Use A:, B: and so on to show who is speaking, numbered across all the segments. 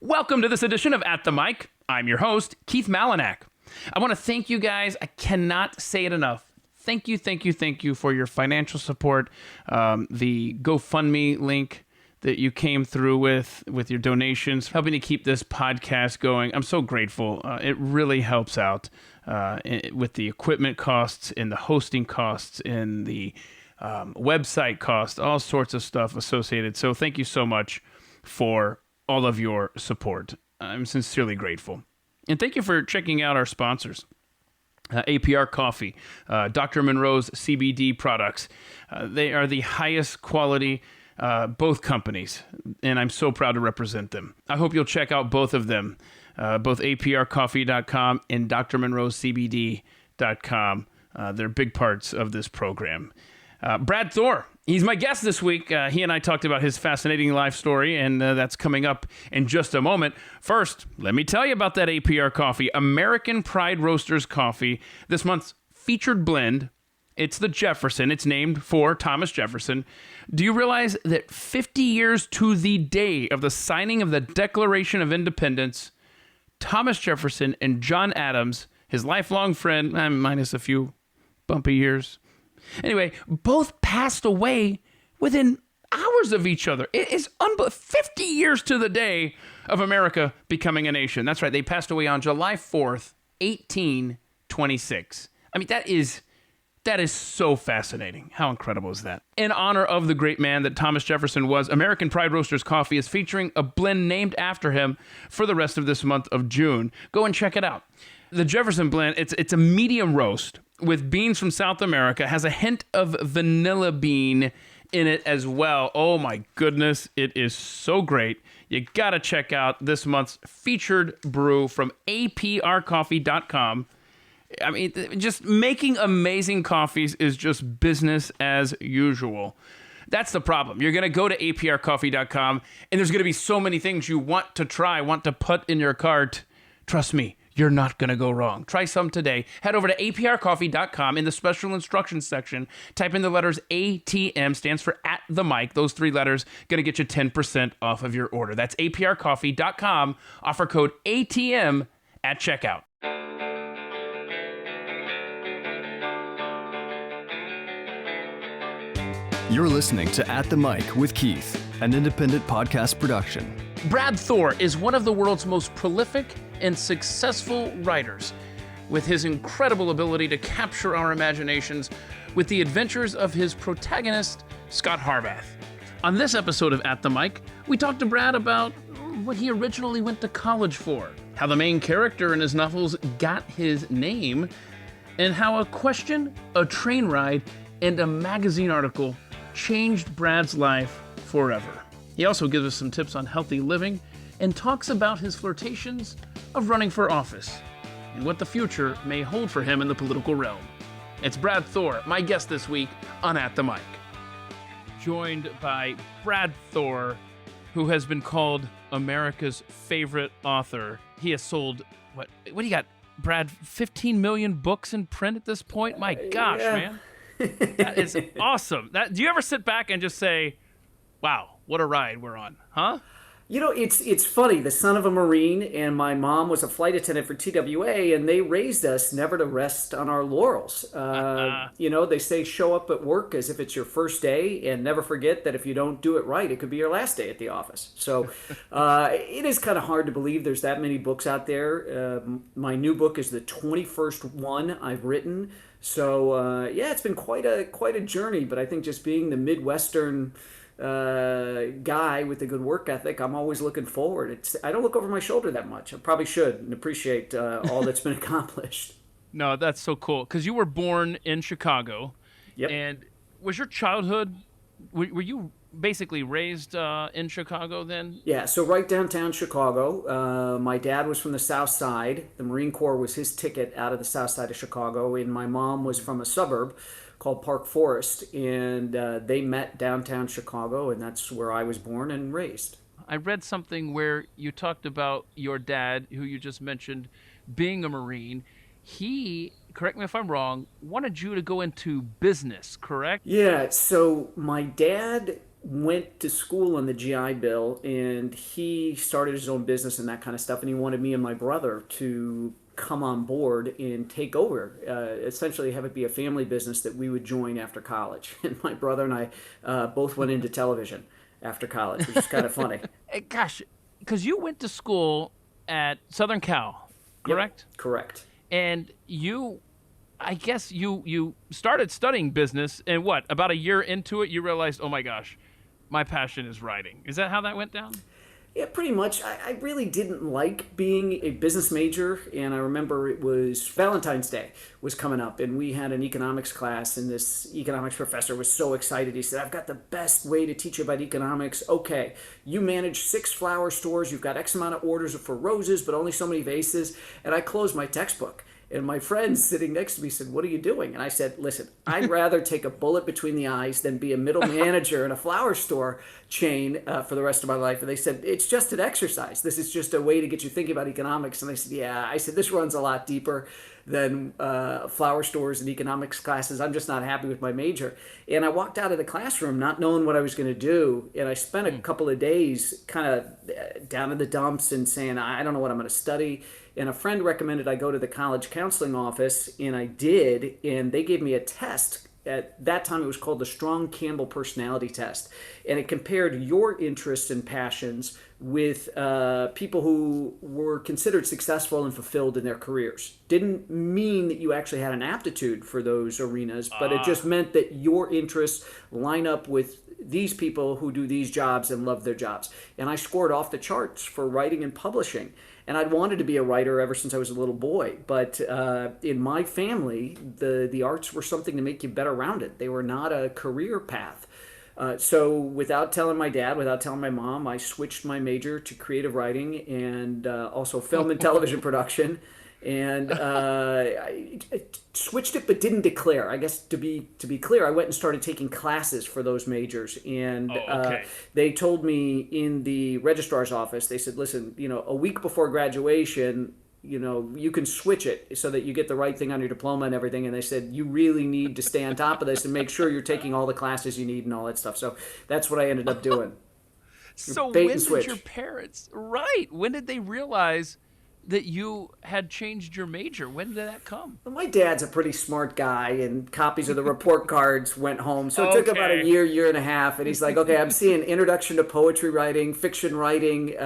A: Welcome to this edition of At the Mic. I'm your host, Keith Malinak. I want to thank you guys. I cannot say it enough. Thank you for your financial support. The GoFundMe link that you came through with your donations, helping to keep this podcast going. I'm so grateful. It really helps out with the equipment costs and the hosting costs and the website costs, all sorts of stuff associated. So thank you so much for all of your support. I'm sincerely grateful. And thank you for checking out our sponsors. APR Coffee, Dr. Monroe's CBD products. They are the highest quality, both companies, and I'm so proud to represent them. I hope you'll check out both of them, both aprcoffee.com and drmonroecbd.com. They're big parts of this program. Brad Thor, he's my guest this week. He and I talked about his fascinating life story, and that's coming up in just a moment. First, let me tell you about that APR Coffee, American Pride Roasters Coffee. This month's featured blend, it's the Jefferson. It's named for Thomas Jefferson. Do you realize that 50 years to the day of the signing of the Declaration of Independence, Thomas Jefferson and John Adams, his lifelong friend, minus a few bumpy years, anyway, both passed away within hours of each other. It is 50 years to the day of America becoming a nation. That's right. They passed away on July 4th, 1826. I mean, that is so fascinating. How incredible is that? In honor of the great man that Thomas Jefferson was, American Pride Roasters Coffee is featuring a blend named after him for the rest of this month of June. Go and check it out. The Jefferson blend, it's a medium roast with beans from South America, has a hint of vanilla bean in it as well. Oh my goodness, it is so great. You gotta check out this month's featured brew from aprcoffee.com. I mean, just making amazing coffees is just business as usual. That's the problem. You're going to go to aprcoffee.com, and there's going to be so many things you want to try, want to put in your cart. Trust me, you're not going to go wrong. Try some today. Head over to aprcoffee.com in the special instructions section. Type in the letters ATM, stands for At the Mic. Those three letters going to get you 10% off of your order. That's aprcoffee.com. Offer code ATM at checkout.
B: You're listening to At the Mic with Keith, an independent podcast production.
A: Brad Thor is one of the world's most prolific and successful writers, with his incredible ability to capture our imaginations with the adventures of his protagonist, Scott Harbath. On this episode of At the Mic, we talked to Brad about what he originally went to college for, how the main character in his novels got his name, and how a question, a train ride, and a magazine article changed Brad's life forever. He also gives us some tips on healthy living and talks about his flirtations of running for office and what the future may hold for him in the political realm. It's Brad Thor, my guest this week on At the Mic. Joined by Brad Thor, who has been called America's favorite author. He has sold, what do you got, Brad, 15 million books in print at this point? My gosh, man. That is awesome. Do you ever sit back and just say, wow, what a ride we're on, huh?
C: You know, it's funny. The son of a Marine and my mom was a flight attendant for TWA, and they raised us never to rest on our laurels. You know, they say show up at work as if it's your first day, and never forget that if you don't do it right, it could be your last day at the office. So it is kind of hard to believe there's that many books out there. My new book is the 21st one I've written. So yeah, it's been quite a journey. But I think just being the Midwestern guy with a good work ethic, I'm always looking forward. I don't look over my shoulder that much. I probably should, and appreciate all that's been accomplished.
A: No, that's so cool. Because you were born in Chicago.
C: Yep.
A: And was your childhood, were you basically raised in Chicago then?
C: Yeah, so right downtown Chicago. My dad was from the South Side. The Marine Corps was his ticket out of the South Side of Chicago, and my mom was from a suburb called Park Forest, and they met downtown Chicago, and that's where I was born and raised.
A: I read something where you talked about your dad, who you just mentioned, being a Marine. He, correct me if I'm wrong, wanted you to go into business, correct?
C: Yeah, so my dad went to school on the GI Bill, and he started his own business and that kind of stuff. And he wanted me and my brother to come on board and take over, essentially have it be a family business that we would join after college. And my brother and I both went into television after college, which is kind of funny.
A: Gosh, because you went to school at Southern Cal, correct?
C: Yep, correct.
A: And I guess you started studying business, and what, about a year into it, you realized, oh my gosh, my passion is writing. Is that how that went down?
C: Yeah, pretty much. I really didn't like being a business major, and I remember it was Valentine's Day was coming up, and we had an economics class, and this economics professor was so excited. He said, I've got the best way to teach you about economics. Okay, you manage 6 flower stores, you've got X amount of orders for roses, but only so many vases. And I closed my textbook. And my friend sitting next to me said, what are you doing? And I said, listen, I'd rather take a bullet between the eyes than be a middle manager in a flower store chain for the rest of my life. And they said, it's just an exercise. This is just a way to get you thinking about economics. And I said, yeah. I said, this runs a lot deeper than flower stores and economics classes. I'm just not happy with my major. And I walked out of the classroom not knowing what I was going to do. And I spent a couple of days kind of down in the dumps and saying, I don't know what I'm going to study. And a friend recommended I go to the college counseling office, and I did, and they gave me a test. At that time, it was called the Strong Campbell Personality Test, and it compared your interests and passions with people who were considered successful and fulfilled in their careers. Didn't mean that you actually had an aptitude for those arenas, but it just meant that your interests line up with these people who do these jobs and love their jobs. And I scored off the charts for writing and publishing. And I'd wanted to be a writer ever since I was a little boy. But in my family, the arts were something to make you better rounded. They were not a career path. So without telling my dad, without telling my mom, I switched my major to creative writing and also film and television production. And I switched it, but didn't declare. I guess to be clear, I went and started taking classes for those majors. And they told me in the registrar's office, they said, listen, a week before graduation, you can switch it so that you get the right thing on your diploma and everything. And they said, you really need to stay on top of this and make sure you're taking all the classes you need and all that stuff. So that's what I ended up doing.
A: So when did your parents, when did they realize that you had changed your major? When did that come?
C: Well, my dad's a pretty smart guy, and copies of the report cards went home. So it took about a year and a half. And he's like, okay, I'm seeing introduction to poetry writing, fiction writing,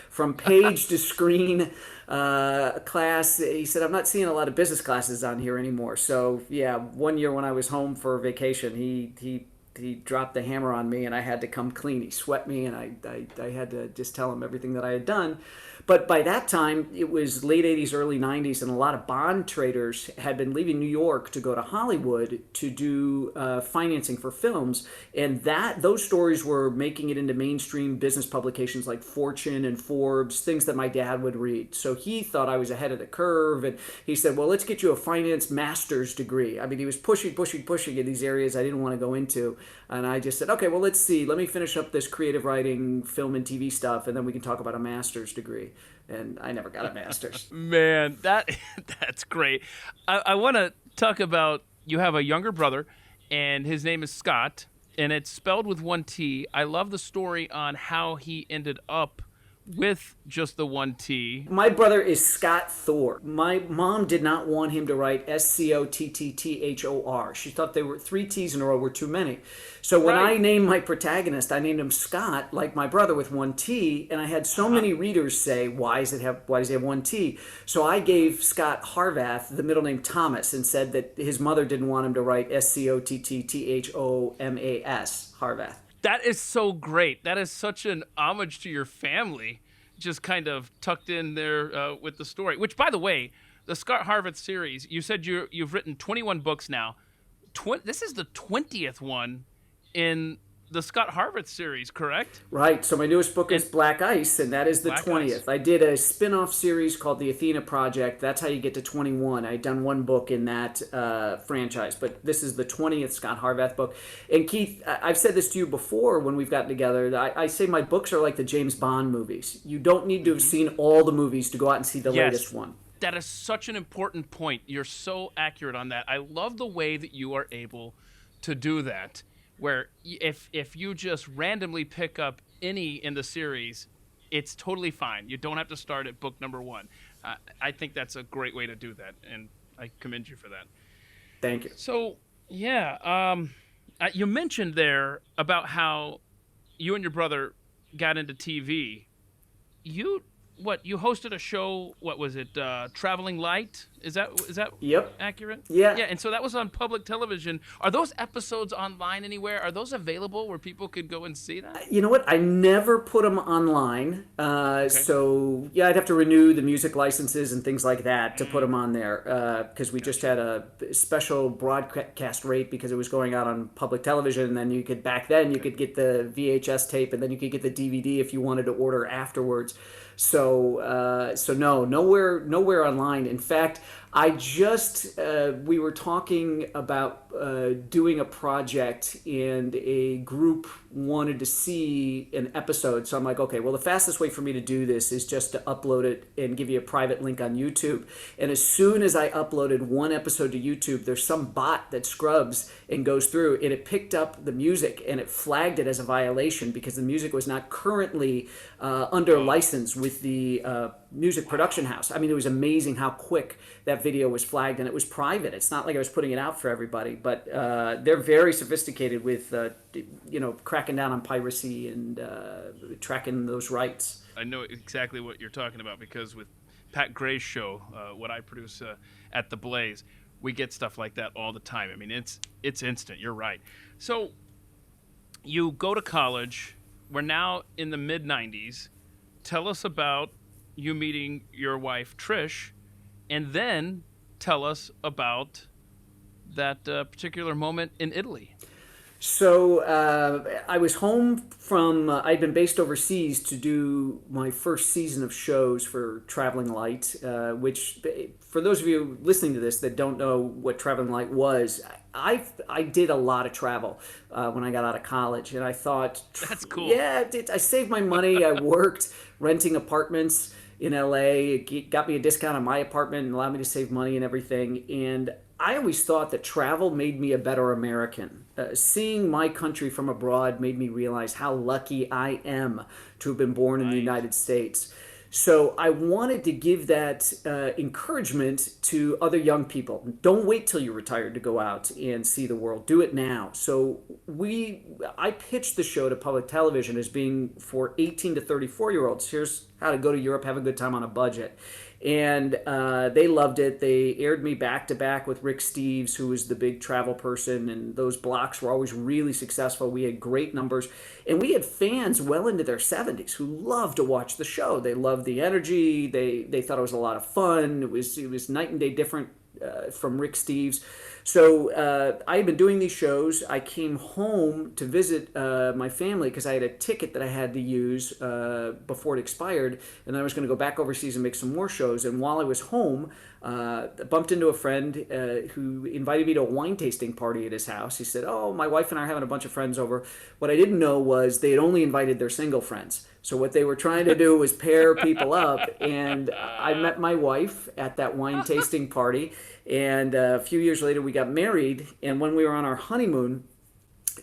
C: from page to screen class. He said, I'm not seeing a lot of business classes on here anymore. So yeah, one year when I was home for vacation, he dropped the hammer on me, and I had to come clean. He swept me, and I had to just tell him everything that I had done. But by that time, it was late 80s, early 90s, and a lot of bond traders had been leaving New York to go to Hollywood to do financing for films. And those stories were making it into mainstream business publications like Fortune and Forbes, things that my dad would read. So he thought I was ahead of the curve, and he said, well, let's get you a finance master's degree. I mean, he was pushing in these areas I didn't want to go into. And I just said, okay, well, let's see. Let me finish up this creative writing, film and TV stuff, and then we can talk about a master's degree. And I never got a master's.
A: Man, that's great. I want to talk about, you have a younger brother, and his name is Scott, and it's spelled with one T. I love the story on how he ended up with just the one T.
C: My brother is Scott Thor. My mom did not want him to write Scottthor. She thought they were 3 T's in a row were too many. So when I named my protagonist, I named him Scott, like my brother, with one T, and I had so many readers say, why does he have one T? So I gave Scott Harvath the middle name Thomas and said that his mother didn't want him to write Scottthormas, Harvath.
A: That is so great. That is such an homage to your family, just kind of tucked in there with the story. Which, by the way, the Scott Harvath series, you said you've written 21 books now. This is the 20th one in the Scott Harvath series, correct?
C: Right. So my newest book is Black Ice, and that is the 20th. Ice. I did a spin-off series called The Athena Project. That's how you get to 21. I'd done one book in that franchise, but this is the 20th Scott Harvath book. And Keith, I've said this to you before when we've gotten together. I say my books are like the James Bond movies. You don't need to have seen all the movies to go out and see the latest one.
A: That is such an important point. You're so accurate on that. I love the way that you are able to do that. where if you just randomly pick up any in the series, it's totally fine. You don't have to start at book number one. I think that's a great way to do that, and I commend you for that.
C: Thank you.
A: So, yeah, you mentioned there about how you and your brother got into TV. You you hosted a show? What was it? Traveling Light? Is that
C: Yep.
A: accurate?
C: Yeah.
A: Yeah, and so that was on public television. Are those episodes online anywhere? Are those available where people could go and see that?
C: You know what? I never put them online. So, yeah, I'd have to renew the music licenses and things like that to put them on there because we just had a special broadcast rate because it was going out on public television. And then you could, back then, you could get the VHS tape and then you could get the DVD if you wanted to order afterwards. So no, nowhere online. In fact, I just we were talking about doing a project, and a group wanted to see an episode. So I'm like, okay, well, the fastest way for me to do this is just to upload it and give you a private link on YouTube. And as soon as I uploaded one episode to YouTube, there's some bot that scrubs and goes through, and it picked up the music and it flagged it as a violation because the music was not currently under license with the music production house. I mean, it was amazing how quick that video was flagged, and it was private. It's not like I was putting it out for everybody, but they're very sophisticated with, cracking down on piracy and tracking those rights.
A: I know exactly what you're talking about because with Pat Gray's show, what I produce at The Blaze, we get stuff like that all the time. I mean, it's instant. You're right. So you go to college. We're now in the mid-90s. Tell us about you meeting your wife, Trish, and then tell us about that particular moment in Italy.
C: So I was home from, I'd been based overseas to do my first season of shows for Traveling Light, which, for those of you listening to this that don't know what Traveling Light was, I did a lot of travel when I got out of college, and I thought,
A: that's cool.
C: Yeah, I saved my money. I worked renting apartments in LA. It got me a discount on my apartment and allowed me to save money and everything. And I always thought that travel made me a better American. Seeing my country from abroad made me realize how lucky I am to have been born in the United States. So I wanted to give that encouragement to other young people. Don't wait till you're retired to go out and see the world. Do it now. So I pitched the show to public television as being for 18 to 34-year-olds. Here's how to go to Europe, have a good time on a budget. And they loved it. They aired me back to back with Rick Steves, who was the big travel person, and those blocks were always really successful. We had great numbers, and we had fans well into their 70s who loved to watch the show. They loved the energy. They thought it was a lot of fun. It was night and day different from Rick Steves. So I had been doing these shows. I came home to visit my family because I had a ticket that I had to use before it expired, and I was going to go back overseas and make some more shows. And while I was home, I bumped into a friend who invited me to a wine tasting party at his house. He said, "Oh, my wife and I are having a bunch of friends over." What I didn't know was they had only invited their single friends. So what they were trying to do was pair people up, and I met my wife at that wine tasting party, and a few years later we got married, and when we were on our honeymoon,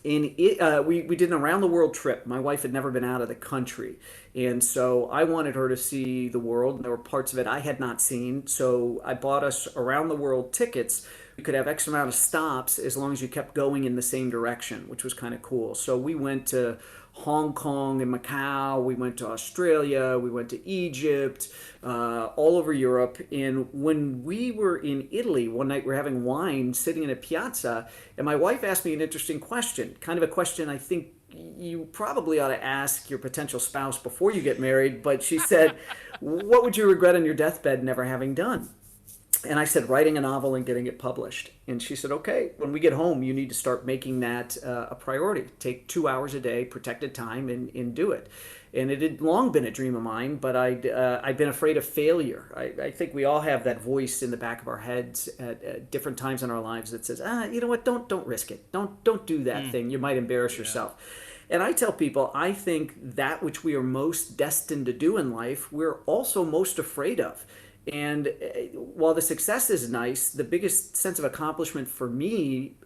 C: we did an around-the-world trip. My wife had never been out of the country, and so I wanted her to see the world, and there were parts of it I had not seen, so I bought us around-the-world tickets. You could have X amount of stops as long as you kept going in the same direction, which was kind of cool. So we went to Hong Kong and Macau, we went to Australia, we went to Egypt, all over Europe. And when we were in Italy, one night we were having wine sitting in a piazza, and my wife asked me an interesting question, kind of a question I think you probably ought to ask your potential spouse before you get married. But she said, "What would you regret on your deathbed never having done?" And I said, "Writing a novel and getting it published." And she said, "Okay, when we get home, you need to start making that a priority. Take 2 hours a day, protected time, and do it." And it had long been a dream of mine, but I'd been afraid of failure. I think we all have that voice in the back of our heads at different times in our lives that says, "You know what, don't risk it. Don't do that thing. You might embarrass yourself." And I tell people, I think that which we are most destined to do in life, we're also most afraid of. And while the success is nice, the biggest sense of accomplishment for me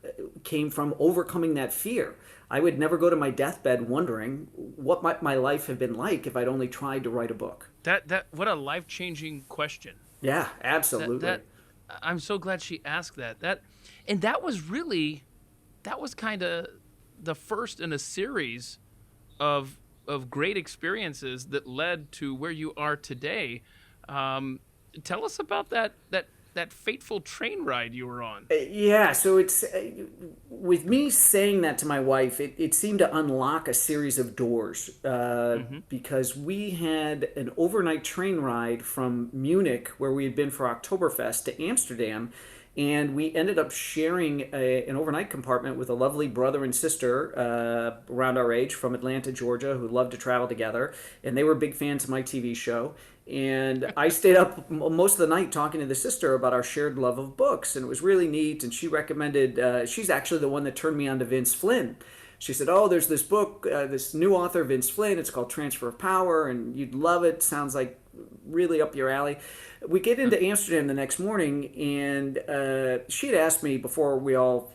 C: came from overcoming that fear. I would never go to my deathbed wondering what might my life have been like if I'd only tried to write a book.
A: That what a life-changing question.
C: Yeah,
A: That
C: absolutely.
A: that I'm so glad she asked that. And that was really, that was kind of the first in a series of great experiences that led to where you are today. Tell us about that fateful train ride you were on.
C: Yeah, so it's with me saying that to my wife, it seemed to unlock a series of doors because we had an overnight train ride from Munich, where we had been for Oktoberfest, to Amsterdam. And we ended up sharing an overnight compartment with a lovely brother and sister around our age from Atlanta, Georgia, who loved to travel together. And they were big fans of my TV show. And I stayed up most of the night talking to the sister about our shared love of books. And it was really neat. And she recommended, she's actually the one that turned me on to Vince Flynn. She said, "Oh, there's this book, this new author, Vince Flynn. It's called Transfer of Power, and you'd love it. Sounds like really up your alley." We get into Amsterdam the next morning, and she had asked me before we all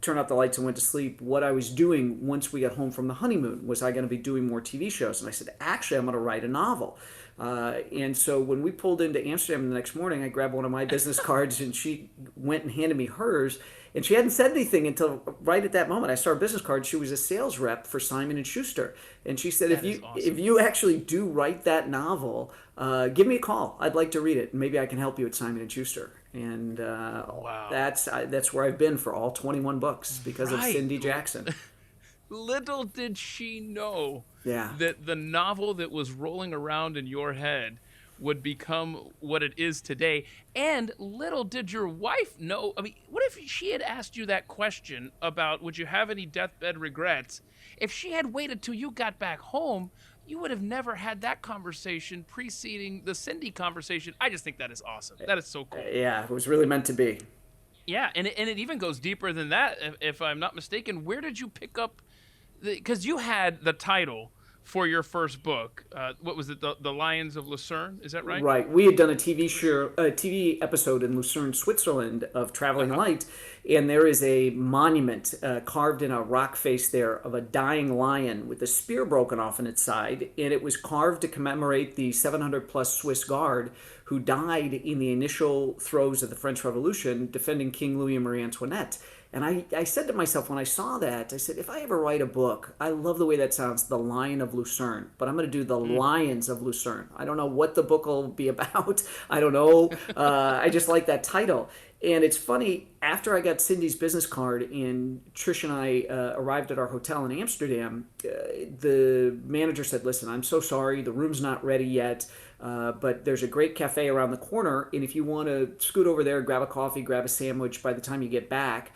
C: turned out the lights and went to sleep what I was doing once we got home from the honeymoon. Was I going to be doing more TV shows? And I said, "Actually, I'm going to write a novel." And so when we pulled into Amsterdam the next morning, I grabbed one of my business cards, and she went and handed me hers. And she hadn't said anything until right at that moment. I saw her business card. She was a sales rep for Simon and Schuster, and she said,
A: That is awesome.
C: if you actually do write that novel, give me a call. I'd like to read it, and maybe I can help you at Simon and Schuster." And
A: Wow.
C: that's where I've been for all 21 books because of
A: Right.
C: Cindy Jackson.
A: Little did she know
C: Yeah.
A: that the novel that was rolling around in your head would become what it is today. And little did your wife know. I mean, what if she had asked you that question about would you have any deathbed regrets? If she had waited till you got back home, you would have never had that conversation preceding the Cindy conversation. I just think that is awesome. That is so cool.
C: Yeah, it was really meant to be.
A: Yeah, and it even goes deeper than that, if I'm not mistaken. Where did you pick up because you had the title for your first book. What was it? The Lions of Lucerne? Is that right?
C: Right. We had done a TV episode in Lucerne, Switzerland, of Traveling Light, and there is a monument carved in a rock face there of a dying lion with a spear broken off in its side, and it was carved to commemorate the 700 plus Swiss Guard who died in the initial throes of the French Revolution defending King Louis and Marie Antoinette. And I said to myself when I saw that, I said, if I ever write a book, I love the way that sounds, The Lion of Lucerne, but I'm going to do The Lions of Lucerne. I don't know what the book will be about. I don't know. I just like that title. And it's funny, after I got Cindy's business card and Tricia and I arrived at our hotel in Amsterdam, the manager said, "Listen, I'm so sorry, the room's not ready yet, but there's a great cafe around the corner, and if you want to scoot over there, grab a coffee, grab a sandwich, by the time you get back,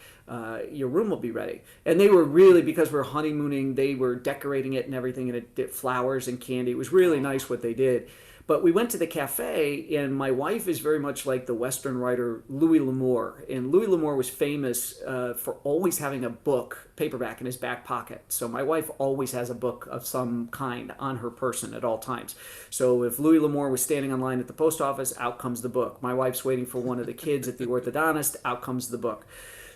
C: your room will be ready." And they were really, because we're honeymooning, they were decorating it and everything, and it did flowers and candy. It was really nice what they did. But we went to the cafe, and my wife is very much like the Western writer Louis L'Amour. And Louis L'Amour was famous for always having a book, paperback, in his back pocket. So my wife always has a book of some kind on her person at all times. So if Louis L'Amour was standing in line at the post office, out comes the book. My wife's waiting for one of the kids at the orthodontist, out comes the book.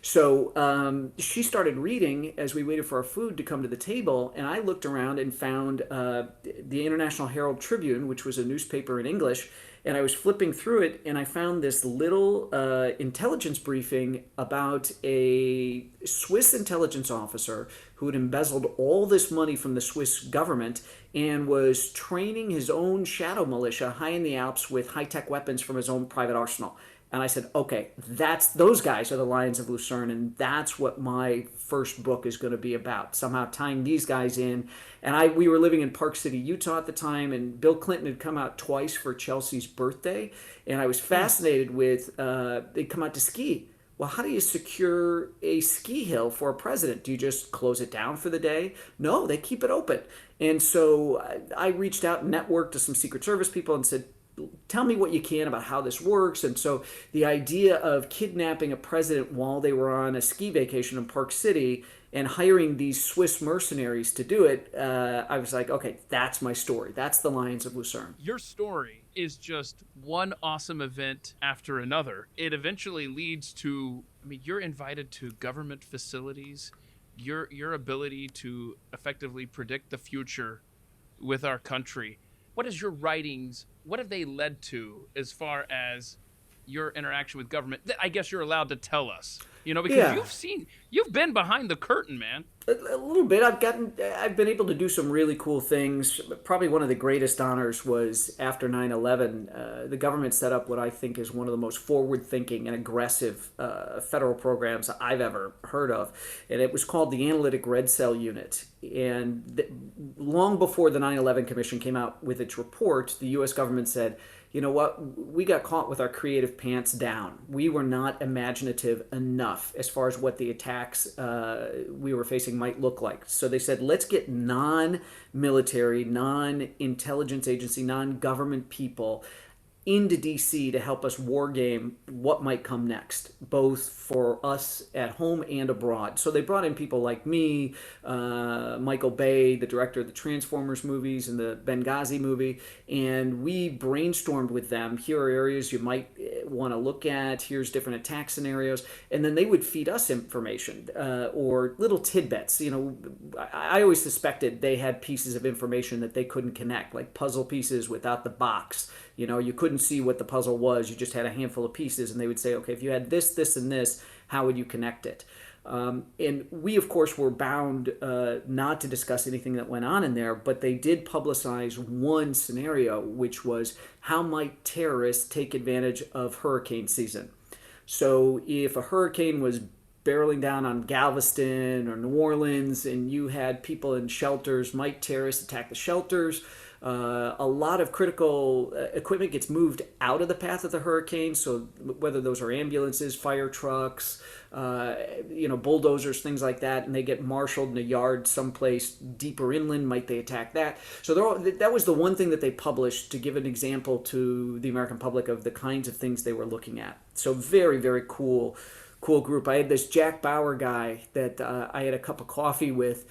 C: So she started reading as we waited for our food to come to the table, and I looked around and found the International Herald Tribune, which was a newspaper in English, and I was flipping through it, and I found this little intelligence briefing about a Swiss intelligence officer who had embezzled all this money from the Swiss government and was training his own shadow militia high in the Alps with high-tech weapons from his own private arsenal. And I said, okay, those guys are the Lions of Lucerne, and that's what my first book is going to be about, somehow tying these guys in. And we were living in Park City, Utah at the time, and Bill Clinton had come out twice for Chelsea's birthday, and I was fascinated with, they'd come out to ski. Well, how do you secure a ski hill for a president? Do you just close it down for the day? No, they keep it open. And so I reached out and networked to some Secret Service people and said, tell me what you can about how this works. And so the idea of kidnapping a president while they were on a ski vacation in Park City and hiring these Swiss mercenaries to do it, I was like, okay, that's my story. That's the Lions of Lucerne.
A: Your story is just one awesome event after another. It eventually leads to, I mean, you're invited to government facilities. your ability to effectively predict the future with our country. What is your writings? What have they led to as far as your interaction with government? I guess you're allowed to tell us, because
C: Yeah.
A: you've been behind the curtain, man.
C: A little bit. I've been able to do some really cool things. Probably one of the greatest honors was after 9/11. The government set up what I think is one of the most forward-thinking and aggressive federal programs I've ever heard of, and it was called the Analytic Red Cell Unit. And long before the 9/11 Commission came out with its report, the U.S. government said, you know what, we got caught with our creative pants down. We were not imaginative enough as far as what the attacks we were facing might look like. So they said, let's get non-military, non-intelligence agency, non-government people into DC to help us war game what might come next, both for us at home and abroad. So they brought in people like me, Michael Bay, the director of the Transformers movies and the Benghazi movie, and we brainstormed with them. Here are areas you might want to look at. Here's different attack scenarios, and then they would feed us information or little tidbits. I always suspected they had pieces of information that they couldn't connect, like puzzle pieces without the box. You couldn't see what the puzzle was. You just had a handful of pieces, and they would say, okay, if you had this, this, and this, how would you connect it? And we, of course, were bound not to discuss anything that went on in there, but they did publicize one scenario, which was how might terrorists take advantage of hurricane season? So if a hurricane was barreling down on Galveston or New Orleans and you had people in shelters, might terrorists attack the shelters? A lot of critical equipment gets moved out of the path of the hurricane. So whether those are ambulances, fire trucks, bulldozers, things like that, and they get marshaled in a yard someplace deeper inland, might they attack that? So that was the one thing that they published to give an example to the American public of the kinds of things they were looking at. So very, very cool group. I had this Jack Bauer guy that I had a cup of coffee with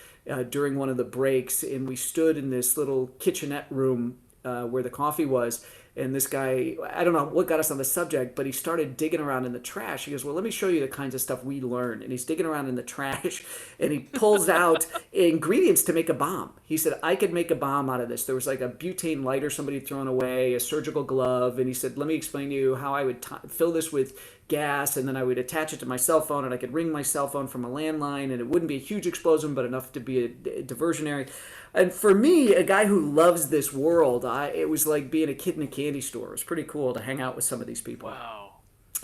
C: during one of the breaks, and we stood in this little kitchenette room where the coffee was, and this guy, I don't know what got us on the subject, but he started digging around in the trash. He goes, well, let me show you the kinds of stuff we learned. And he's digging around in the trash, and he pulls out ingredients to make a bomb. He said, I could make a bomb out of this. There was like a butane lighter somebody had thrown away, a surgical glove, and he said, let me explain to you how I would fill this with gas, and then I would attach it to my cell phone, and I could ring my cell phone from a landline, and it wouldn't be a huge explosion, but enough to be a diversionary. And for me, a guy who loves this world, it was like being a kid in a candy store. It was pretty cool to hang out with some of these people.
A: Wow.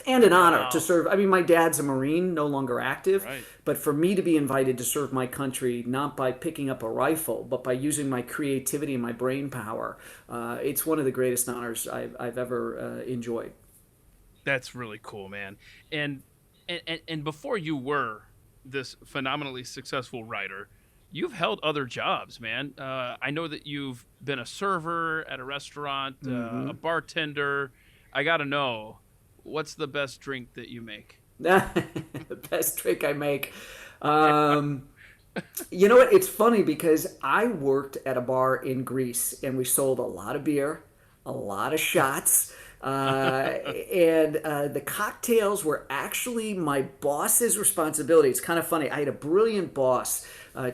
C: And an honor to serve. I mean, my dad's a Marine, no longer active,
A: Right.
C: but for me to be invited to serve my country, not by picking up a rifle, but by using my creativity and my brain power, it's one of the greatest honors I've ever enjoyed.
A: That's really cool, man. And before you were this phenomenally successful writer, you've held other jobs, man. I know that you've been a server at a restaurant, a bartender. I got to know, what's the best drink that you make?
C: The best drink I make. You know what? It's funny because I worked at a bar in Greece, and we sold a lot of beer, a lot of shots. And the cocktails were actually my boss's responsibility. It's kind of funny. I had a brilliant boss,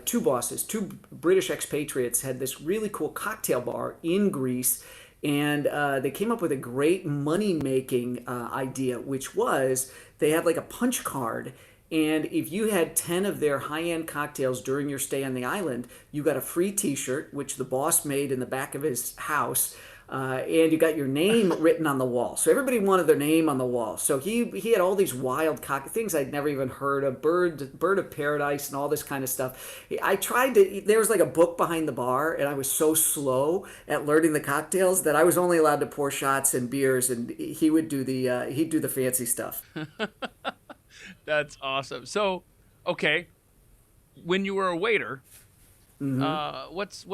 C: two bosses, two British expatriates had this really cool cocktail bar in Greece. And they came up with a great money-making idea, which was they had like a punch card. And if you had 10 of their high-end cocktails during your stay on the island, you got a free T-shirt, which the boss made in the back of his house. And you got your name written on the wall. So everybody wanted their name on the wall. So he had all these wild things I'd never even heard of, bird of paradise and all this kind of stuff. I tried to, there was like a book behind the bar, and I was so slow at learning the cocktails that I was only allowed to pour shots and beers, and he would do he'd do the fancy stuff.
A: That's awesome. So, okay, when you were a waiter, what's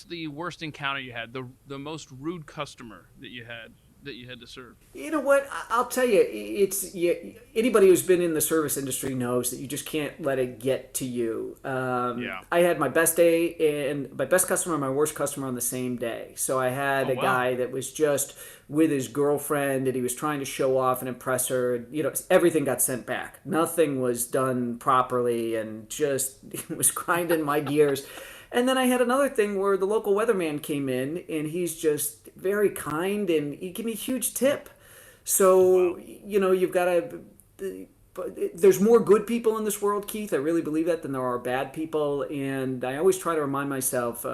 A: the worst encounter you had? The most rude customer that you had that you had to serve?
C: You know what? I'll tell you, anybody who's been in the service industry knows that you just can't let it get to you.
A: Yeah.
C: I had my best day and my best customer and my worst customer on the same day. So I had
A: Oh,
C: a
A: wow.
C: guy that was just with his girlfriend and he was trying to show off and impress her. You know, everything got sent back. Nothing was done properly and just it was grinding my gears. And then I had another thing where the local weatherman came in and he's just very kind and he gave me a huge tip. So, you know, you've got to. There's more good people in this world, Keith. I really believe that than there are bad people. And I always try to remind myself,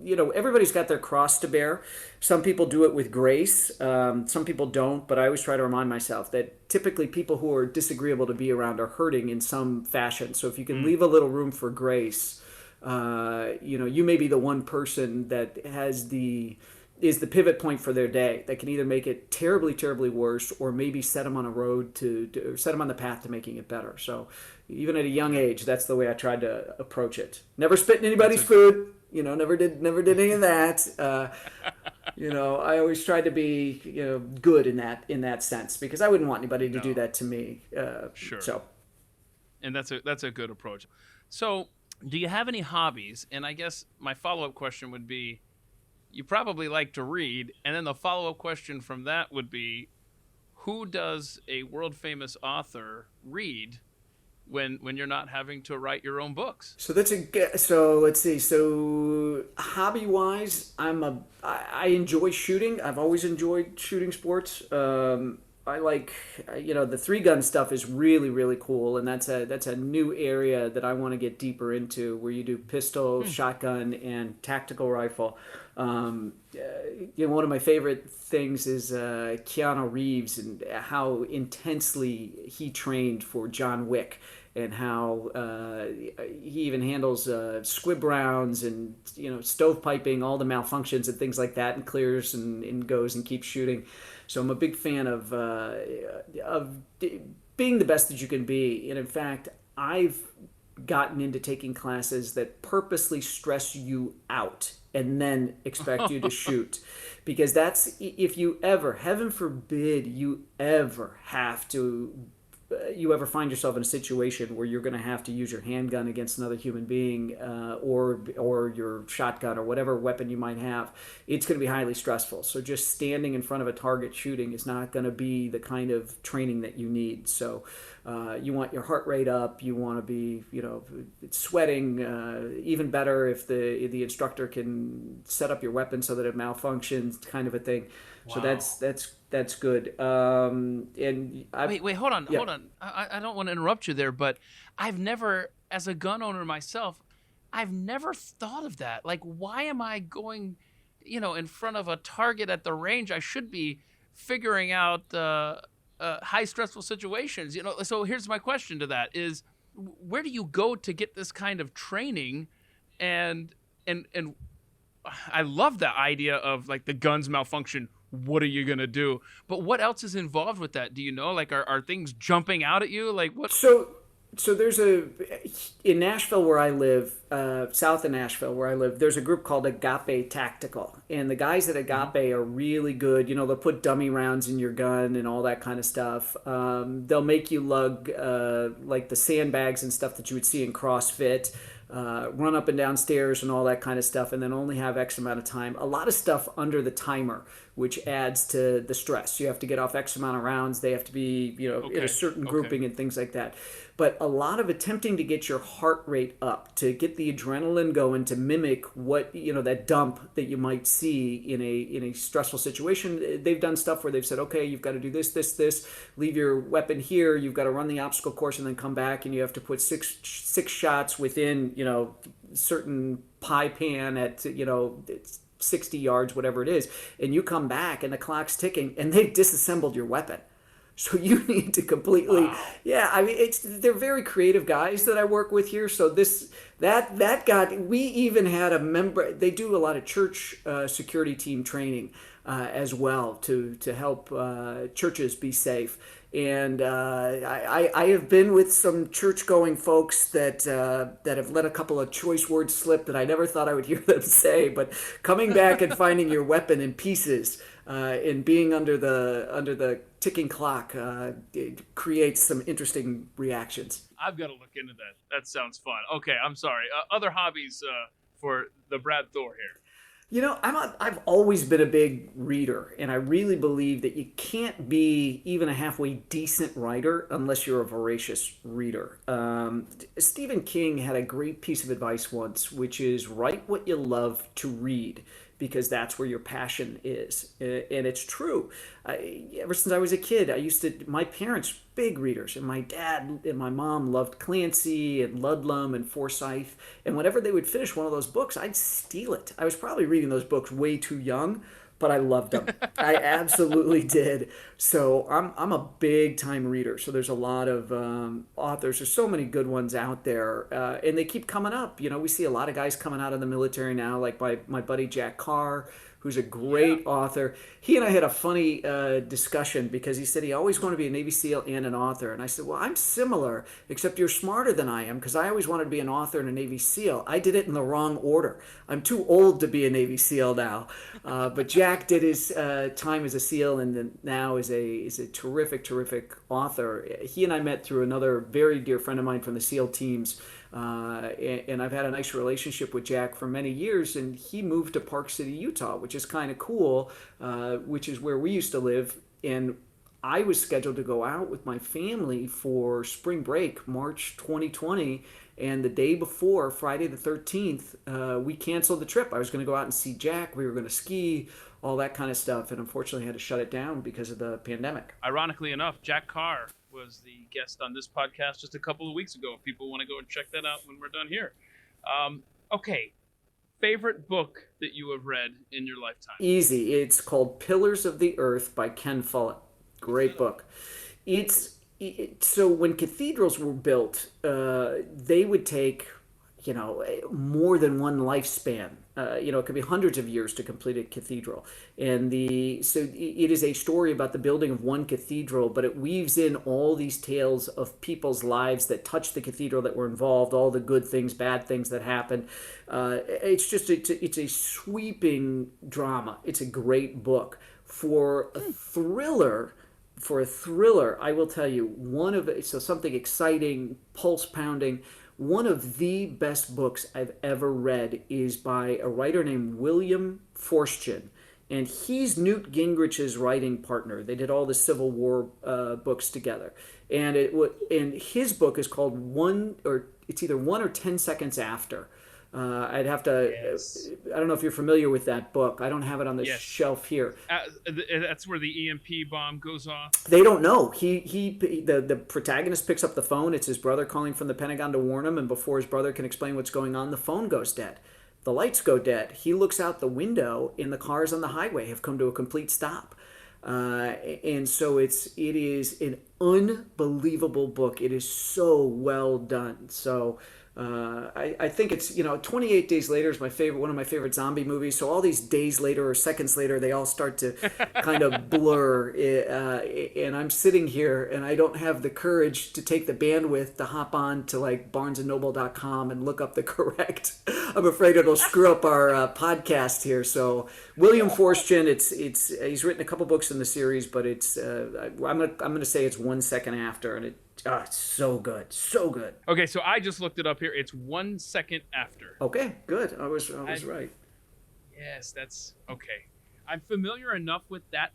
C: you know, everybody's got their cross to bear. Some people do it with grace, some people don't. But I always try to remind myself that typically people who are disagreeable to be around are hurting in some fashion. So if you can leave a little room for grace, you know, you may be the one person that is the pivot point for their day that can either make it terribly, terribly worse or maybe set them on a road or set them on the path to making it better. So even at a young age, that's the way I tried to approach it. Never spit in anybody's food, you know, never did any of that. You know, I always tried to be, you know, good in that sense because I wouldn't want anybody to do that to me.
A: Sure.
C: So.
A: And that's a good approach. So do you have any hobbies? And I guess my follow-up question would be, you probably like to read, and then the follow-up question from that would be, who does a world-famous author read when you're not having to write your own books?
C: So let's see. So hobby-wise, I enjoy shooting. I've always enjoyed shooting sports. I like, you know, the 3-gun stuff is really, really cool, and that's a new area that I want to get deeper into, where you do pistol, shotgun, and tactical rifle. You know, one of my favorite things is Keanu Reeves and how intensely he trained for John Wick, and how he even handles squib rounds and, you know, stovepiping, all the malfunctions and things like that, and clears and goes and keeps shooting. So I'm a big fan of being the best that you can be. And in fact, I've gotten into taking classes that purposely stress you out and then expect you to shoot. Because that's, if you ever, heaven forbid, you ever find yourself in a situation where you're going to have to use your handgun against another human being, or your shotgun or whatever weapon you might have, it's going to be highly stressful. So just standing in front of a target shooting is not going to be the kind of training that you need. So you want your heart rate up. You want to be, you know, sweating. Even better if the instructor can set up your weapon so that it malfunctions, kind of a thing. Wow. So that's good. And
A: wait, hold on. I don't want to interrupt you there, but I've never, as a gun owner myself, I've never thought of that. Like, why am I going, you know, in front of a target at the range? I should be figuring out high stressful situations. You know, so here's my question to that is, where do you go to get this kind of training? And I love that idea of like the guns malfunction. What are you going to do? But what else is involved with that? Do you know, like, are things jumping out at you? Like what?
C: So there's in Nashville where I live, south of Nashville where I live, there's a group called Agape Tactical. And the guys at Agape are really good. You know, they'll put dummy rounds in your gun and all that kind of stuff. They'll make you lug like the sandbags and stuff that you would see in CrossFit. Run up and down stairs and all that kind of stuff, and then only have X amount of time. A lot of stuff under the timer, which adds to the stress. You have to get off X amount of rounds. They have to be, you know, in a certain grouping and things like that. But a lot of attempting to get your heart rate up, to get the adrenaline going, to mimic what, you know, that dump that you might see in a stressful situation. They've done stuff where they've said, okay, you've got to do this, leave your weapon here, you've got to run the obstacle course and then come back, and you have to put six shots within, you know, certain pie pan at, you know, 60 yards, whatever it is, and you come back and the clock's ticking and they've disassembled your weapon. So you need to completely, yeah. I mean, they're very creative guys that I work with here. So that guy, we even had a member. They do a lot of church security team training as well to help churches be safe. And I have been with some church-going folks that have let a couple of choice words slip that I never thought I would hear them say. But coming back and finding your weapon in pieces, and being under the ticking clock it creates some interesting reactions.
A: I've got to look into that. That sounds fun. Okay, I'm sorry. Other hobbies for the Brad Thor here.
C: I've always been a big reader, and I really believe that you can't be even a halfway decent writer unless you're a voracious reader. Stephen King had a great piece of advice once, which is write what you love to read, because that's where your passion is. And it's true. Ever since I was a kid, my parents, big readers, and my dad and my mom loved Clancy and Ludlum and Forsyth. And whenever they would finish one of those books, I'd steal it. I was probably reading those books way too young, but I loved them. I absolutely did. So I'm a big time reader. So there's a lot of authors. There's so many good ones out there, and they keep coming up. We see a lot of guys coming out of the military now, like my buddy Jack Carr, who's a great author. He and I had a funny discussion because he said he always wanted to be a Navy SEAL and an author. And I said, well, I'm similar, except you're smarter than I am, because I always wanted to be an author and a Navy SEAL. I did it in the wrong order. I'm too old to be a Navy SEAL now. But Jack did his time as a SEAL and then now is a terrific, terrific author. He and I met through another very dear friend of mine from the SEAL teams. And I've had a nice relationship with Jack for many years, and he moved to Park City, Utah, which is kind of cool, which is where we used to live. And I was scheduled to go out with my family for spring break, March 2020, and the day before, Friday the 13th, we canceled the trip. I was going to go out and see Jack. We were going to ski, all that kind of stuff, and unfortunately had to shut it down because of the pandemic.
A: Ironically enough, Jack Carr was the guest on this podcast just a couple of weeks ago. If people want to go and check that out when we're done here. Okay, favorite book that you have read in your lifetime?
C: Easy. It's called Pillars of the Earth by Ken Follett. Great book. So when cathedrals were built, they would take, more than one lifespan. It could be hundreds of years to complete a cathedral. And so it is a story about the building of one cathedral, but it weaves in all these tales of people's lives that touched the cathedral, that were involved, all the good things, bad things that happened. It's a sweeping drama. It's a great book. For a thriller, I will tell you, something exciting, pulse-pounding. One of the best books I've ever read is by a writer named William Forstchen, and he's Newt Gingrich's writing partner. They did all the Civil War books together, and his book is called it's either 1 or 10 Seconds After. I'd have to. Yes. I don't know if you're familiar with that book. I don't have it on the shelf here.
A: That's where the EMP bomb goes off.
C: They don't know. The protagonist picks up the phone. It's his brother calling from the Pentagon to warn him, and before his brother can explain what's going on, the phone goes dead. The lights go dead. He looks out the window, and the cars on the highway have come to a complete stop. And so it is an unbelievable book. It is so well done. So. I think it's 28 Days Later is one of my favorite zombie movies. So all these days later or seconds later, they all start to kind of blur. And I'm sitting here and I don't have the courage to take the bandwidth to hop on to like BarnesandNoble.com and look up the correct. I'm afraid it'll screw up our podcast here. So William Forstchen, he's written a couple books in the series, but I'm gonna say it's 1 second after, and it's so good, so good.
A: Okay, so I just looked it up here. It's 1 second after.
C: Okay, good. I was right.
A: Yes, that's okay. I'm familiar enough with that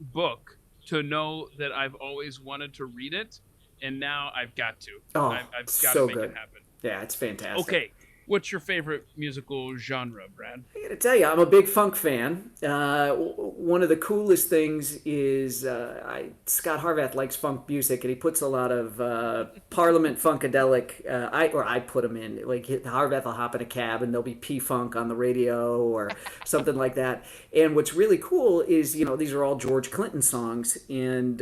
A: book to know that I've always wanted to read it, and now I've got to.
C: Oh,
A: I've got
C: so
A: to make
C: good.
A: it happen.
C: Yeah, it's fantastic.
A: Okay. What's your favorite musical genre, Brad?
C: I gotta tell you, I'm a big funk fan. One of the coolest things is Scott Harvath likes funk music, and he puts a lot of Parliament Funkadelic. I put him in. Like Harvath will hop in a cab, and there'll be P-Funk on the radio or something like that. And what's really cool is, these are all George Clinton songs, and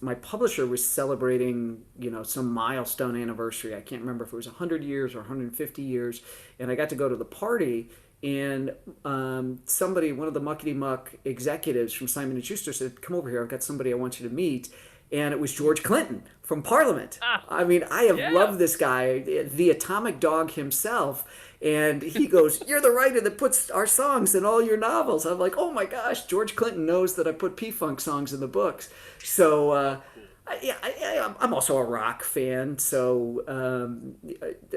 C: my publisher was celebrating, some milestone anniversary. I can't remember if it was 100 years or 150 years. And I got to go to the party, and one of the Muckety Muck executives from Simon & Schuster said, come over here, I've got somebody I want you to meet. and it was George Clinton from Parliament.
A: Ah,
C: I mean, I have
A: yeah.
C: loved this guy, the atomic dog himself. And he goes, "You're the writer that puts our songs in all your novels." I'm like, "Oh my gosh, George Clinton knows that I put P-Funk songs in the books." So I'm also a rock fan. So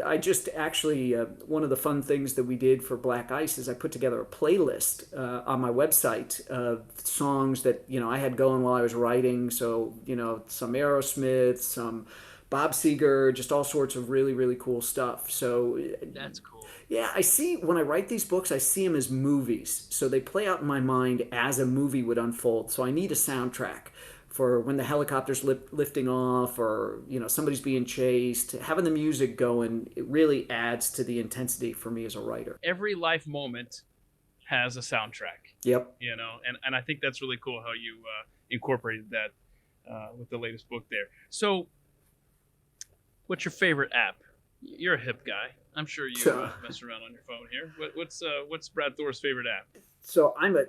C: I just actually, one of the fun things that we did for Black Ice is I put together a playlist on my website of songs that, I had going while I was writing. So, some Aerosmith, some Bob Seger, just all sorts of really, really cool stuff. So
A: That's cool.
C: yeah, when I write these books, I see them as movies. So they play out in my mind as a movie would unfold. So I need a soundtrack for when the helicopter's lifting off, or, somebody's being chased. Having the music going, it really adds to the intensity for me as a writer.
A: Every life moment has a soundtrack.
C: Yep.
A: And I think that's really cool how you incorporated that with the latest book there. So, what's your favorite app? You're a hip guy. I'm sure you mess around on your phone here. What's Brad Thor's favorite app?
C: So I'm a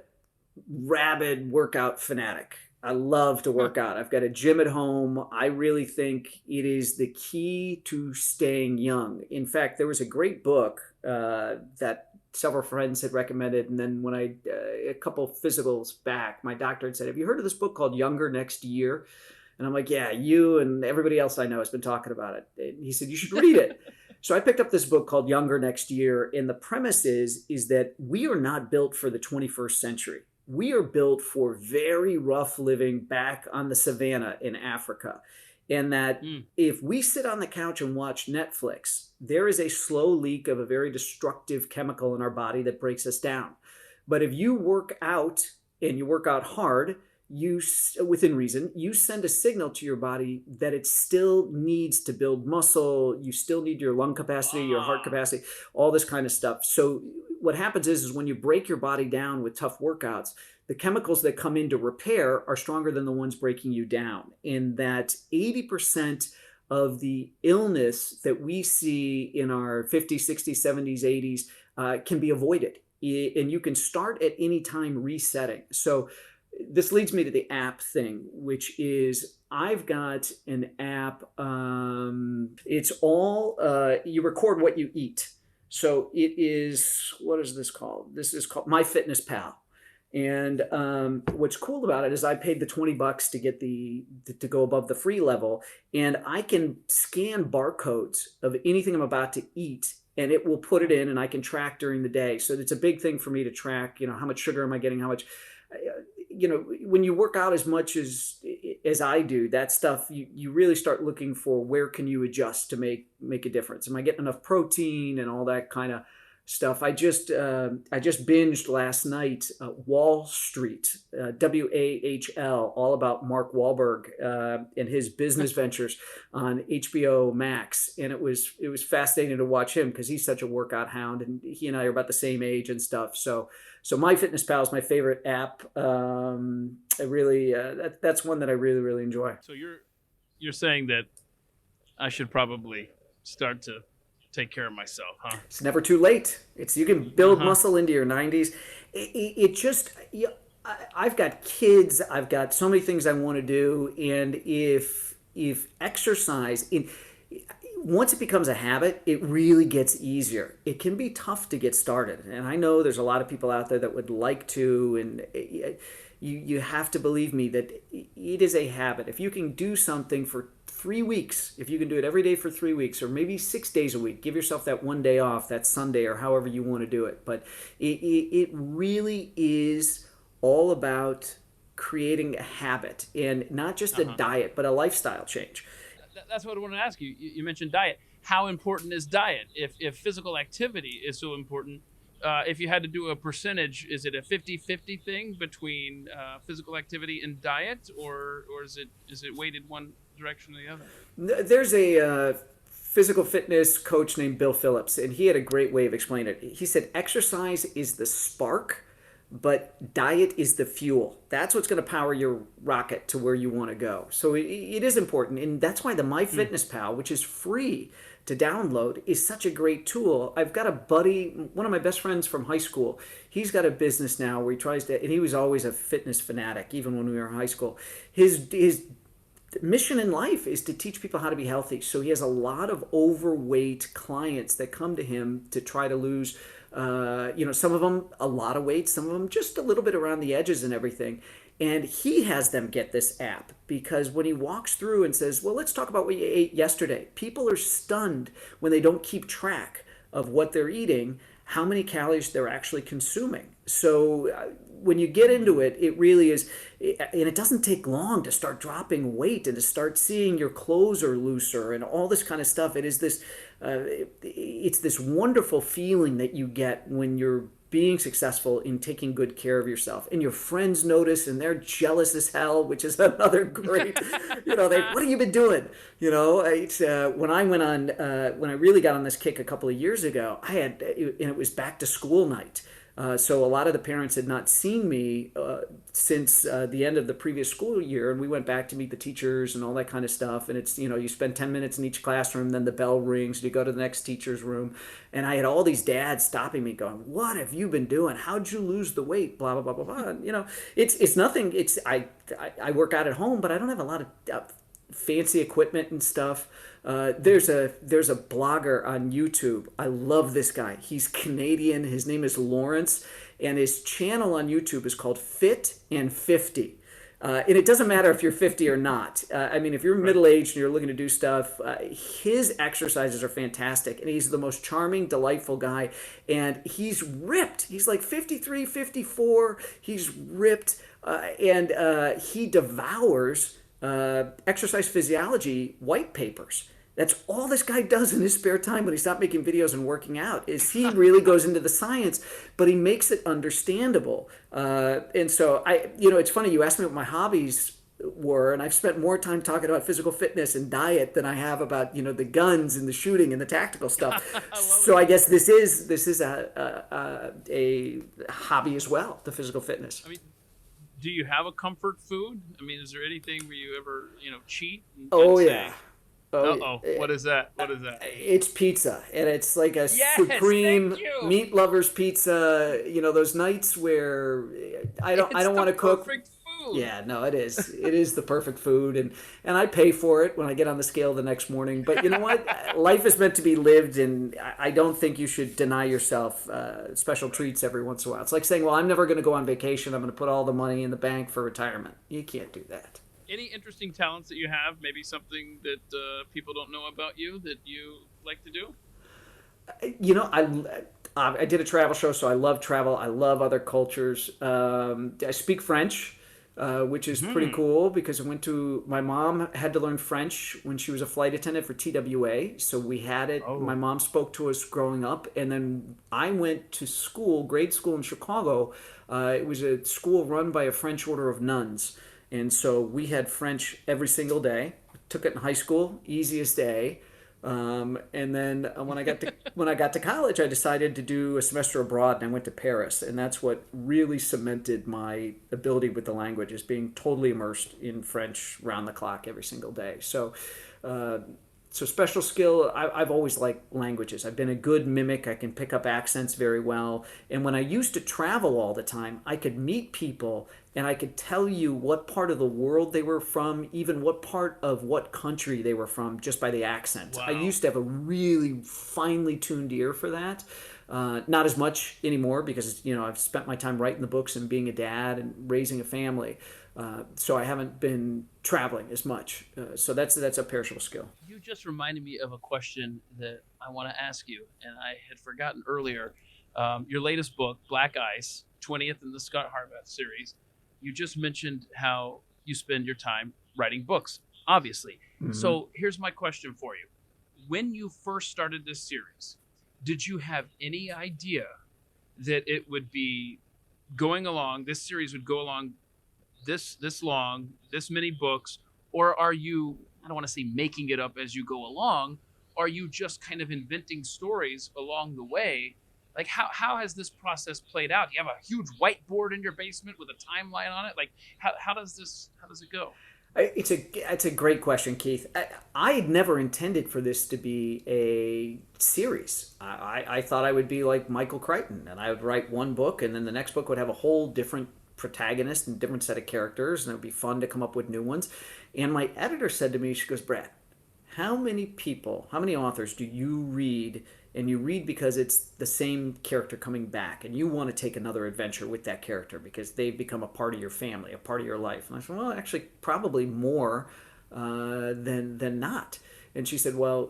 C: rabid workout fanatic. I love to work out. I've got a gym at home. I really think it is the key to staying young. In fact, there was a great book that several friends had recommended. And then when a couple physicals back, my doctor had said, "Have you heard of this book called Younger Next Year?" And I'm like, "Yeah, you and everybody else I know has been talking about it." And he said, "You should read it." So I picked up this book called Younger Next Year. And the premise is that we are not built for the 21st century. We are built for very rough living back on the savannah in Africa. And that if we sit on the couch and watch Netflix, there is a slow leak of a very destructive chemical in our body that breaks us down. But if you work out, and you work out hard, within reason, you send a signal to your body that it still needs to build muscle. You still need your lung capacity, your heart capacity, all this kind of stuff. So what happens is when you break your body down with tough workouts, the chemicals that come in to repair are stronger than the ones breaking you down. In that 80% of the illness that we see in our 50s, 60s, 70s, 80s can be avoided. And you can start at any time resetting. So this leads me to the app thing, which is I've got an app. It's all, you record what you eat. So it is, what is this called? This is called MyFitnessPal. And what's cool about it is I paid the $20 to get to go above the free level, and I can scan barcodes of anything I'm about to eat, and it will put it in, and I can track during the day. So it's a big thing for me to track, how much sugar am I getting, how much, when you work out as much as I do, that stuff, you really start looking for where can you adjust to make a difference. Am I getting enough protein and all that kind of stuff? I just binged last night Wall Street, WAHL, all about Mark Wahlberg and his business ventures on HBO Max, and it was fascinating to watch him because he's such a workout hound, and he and I are about the same age and stuff. So MyFitnessPal is my favorite app. I really that's one that I really, really enjoy.
A: So you're saying that I should probably start to take care of myself, huh?
C: It's never too late. You can build muscle into your 90s. I've got kids. I've got so many things I want to do, and if exercise once it becomes a habit, it really gets easier. It can be tough to get started, and I know there's a lot of people out there that would like to, and you have to believe me that it is a habit. If you can do something for 3 weeks, if you can do it every day for 3 weeks, or maybe 6 days a week, give yourself that one day off, that Sunday, or however you want to do it. But it really is all about creating a habit, and not just a diet, but a lifestyle change.
A: That's what I want to ask you. You mentioned diet. How important is diet? If physical activity is so important, if you had to do a percentage, is it a 50-50 thing between physical activity and diet, or is it weighted one direction or the other?
C: There's a physical fitness coach named Bill Phillips, and he had a great way of explaining it. He said exercise is the spark, but diet is the fuel. That's what's going to power your rocket to where you want to go. So it is important, and that's why the MyFitnessPal, which is free to download, is such a great tool. I've got a buddy, one of my best friends from high school. He's got a business now where he tries to, and he was always a fitness fanatic, even when we were in high school. His mission in life is to teach people how to be healthy. So he has a lot of overweight clients that come to him to try to lose, some of them a lot of weight, some of them just a little bit around the edges and everything. And he has them get this app because when he walks through and says, well, let's talk about what you ate yesterday, people are stunned when they don't keep track of what they're eating, how many calories they're actually consuming. So when you get into it, it really is, and it doesn't take long to start dropping weight and to start seeing your clothes are looser and all this kind of stuff. It is this, it's this wonderful feeling that you get when you're being successful in taking good care of yourself, and your friends notice and they're jealous as hell, which is another great, what have you been doing? It's, when I went on, when I really got on this kick a couple of years ago, and it was back to school night. So a lot of the parents had not seen me since the end of the previous school year, and we went back to meet the teachers and all that kind of stuff. And it's, you spend 10 minutes in each classroom, then the bell rings, and you go to the next teacher's room. And I had all these dads stopping me going, what have you been doing? How'd you lose the weight? Blah, blah, blah, blah, blah. And, it's nothing. I work out at home, but I don't have a lot of fancy equipment and stuff. There's a blogger on YouTube. I love this guy. He's Canadian. His name is Lawrence, and his channel on YouTube is called Fit and 50. And it doesn't matter if you're 50 or not. If you're middle-aged and you're looking to do stuff, his exercises are fantastic. And he's the most charming, delightful guy. And he's ripped. He's like 53, 54. He's ripped. And he devours exercise physiology white papers. That's all this guy does in his spare time when he's not making videos and working out, is he really goes into the science, but he makes it understandable. And so it's funny, you asked me what my hobbies were, and I've spent more time talking about physical fitness and diet than I have about, the guns and the shooting and the tactical stuff. So I guess this is a hobby as well, the physical fitness.
A: Do you have a comfort food? Is there anything where you ever, cheat?
C: Yeah.
A: What is that?
C: It's pizza, and it's like a supreme meat lovers pizza. Those nights where I don't want to cook.
A: Perfect food.
C: Yeah, no, it is. It is the perfect food, and I pay for it when I get on the scale the next morning. But you know what? Life is meant to be lived, and I don't think you should deny yourself special treats every once in a while. It's like saying, well, I'm never going to go on vacation. I'm going to put all the money in the bank for retirement. You can't do that.
A: Any interesting talents that you have? Maybe something that people don't know about you that you like to do?
C: I did a travel show, so I love travel. I love other cultures. I speak French, which is pretty cool because my mom had to learn French when she was a flight attendant for TWA. So we had it. Oh. My mom spoke to us growing up. And then I went to grade school in Chicago. It was a school run by a French order of nuns. And so we had French every single day. Took it in high school, easiest day. And then when I got to college, I decided to do a semester abroad, and I went to Paris. And that's what really cemented my ability with the language, is being totally immersed in French round the clock every single day. So special skill, I've always liked languages. I've been a good mimic. I can pick up accents very well. And when I used to travel all the time, I could meet people and I could tell you what part of the world they were from, even what part of what country they were from, just by the accent. Wow. I used to have a really finely tuned ear for that. Not as much anymore because, I've spent my time writing the books and being a dad and raising a family. So I haven't been traveling as much. So that's a perishable skill.
A: You just reminded me of a question that I want to ask you, and I had forgotten earlier. Your latest book, Black Ice, 20th in the Scott Harvath series. You just mentioned how you spend your time writing books, obviously. Mm-hmm. So here's my question for you. When you first started this series, did you have any idea that it would be going along, this series would go along this long, this many books, or are you, I don't want to say making it up as you go along, are you just kind of inventing stories along the way? Like how has this process played out? Do you have a huge whiteboard in your basement with a timeline on it? Like how does it go?
C: It's a great question, Keith. I had never intended for this to be a series. I thought I would be like Michael Crichton, and I would write one book, and then the next book would have a whole different protagonist and different set of characters, and it would be fun to come up with new ones. And my editor said to me, she goes, Brad, how many authors do you read, and you read because it's the same character coming back and you want to take another adventure with that character because they've become a part of your family, a part of your life? And I said, well, actually, probably more than not. And she said, well,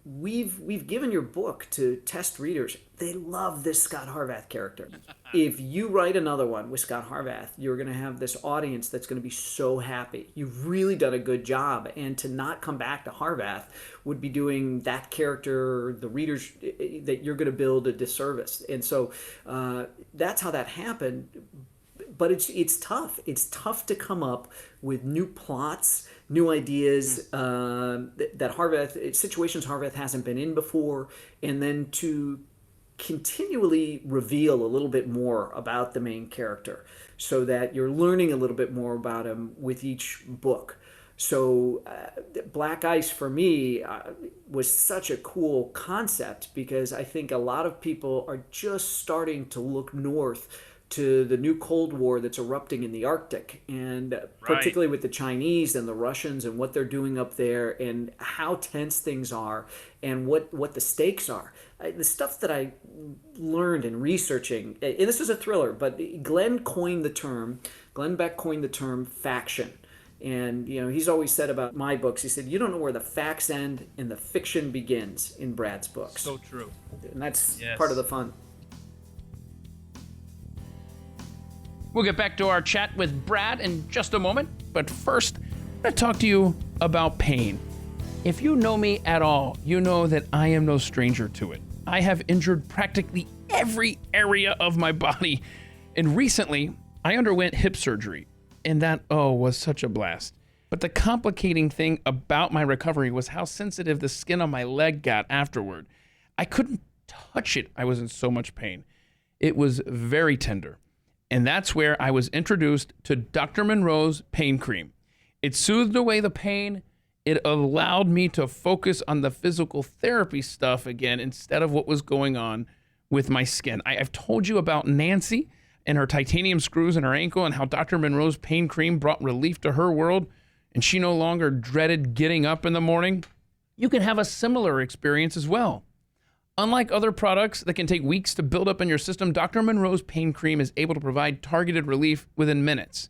C: we've given your book to test readers. They love this Scott Harvath character. If you write another one with Scott Harvath, you're going to have this audience that's going to be so happy. You've really done a good job. And to not come back to Harvath would be doing that character, the readers that you're going to build, a disservice. And so that's how that happened. But it's tough. It's tough to come up with new plots, new ideas that situations Harvath hasn't been in before, and then to continually reveal a little bit more about the main character so that you're learning a little bit more about him with each book. So Black Ice for me was such a cool concept because I think a lot of people are just starting to look north to the new Cold War that's erupting in the Arctic, and particularly with the Chinese and the Russians and what they're doing up there and how tense things are and what the stakes are. The stuff that I learned in researching, and this is a thriller, but Glenn Beck coined the term faction. And, he's always said about my books, he said, you don't know where the facts end and the fiction begins in Brad's books.
A: So true.
C: And that's part of the fun.
A: We'll get back to our chat with Brad in just a moment, but first, I'm going to talk to you about pain. If you know me at all, you know that I am no stranger to it. I have injured practically every area of my body, and recently, I underwent hip surgery, and that, was such a blast. But the complicating thing about my recovery was how sensitive the skin on my leg got afterward. I couldn't touch it. I was in so much pain. It was very tender. And that's where I was introduced to Dr. Monroe's pain cream. It soothed away the pain. It allowed me to focus on the physical therapy stuff again instead of what was going on with my skin. I've told you about Nancy and her titanium screws in her ankle and how Dr. Monroe's pain cream brought relief to her world, and she no longer dreaded getting up in the morning. You can have a similar experience as well. Unlike other products that can take weeks to build up in your system, Dr. Monroe's pain cream is able to provide targeted relief within minutes.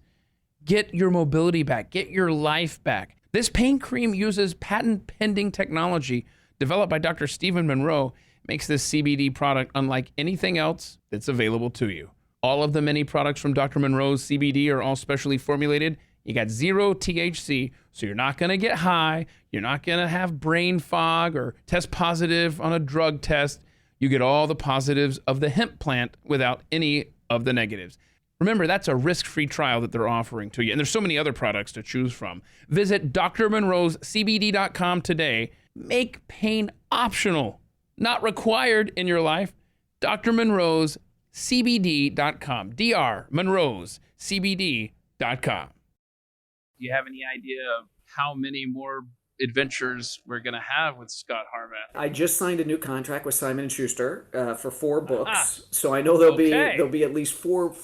A: Get your mobility back. Get your life back. This pain cream uses patent-pending technology developed by Dr. Stephen Monroe, makes this CBD product unlike anything else that's available to you. All of the many products from Dr. Monroe's CBD are all specially formulated. You got 0 THC, so you're not going to get high. You're not going to have brain fog or test positive on a drug test. You get all the positives of the hemp plant without any of the negatives. Remember, that's a risk-free trial that they're offering to you. And there's so many other products to choose from. Visit drmonroescbd.com today. Make pain optional, not required in your life. drmonroescbd.com. drmonroescbd.com. Do you have any idea of how many more adventures we're going to have with Scott Harvath?
C: I just signed a new contract with Simon & Schuster for 4 books. So I know there'll be at least four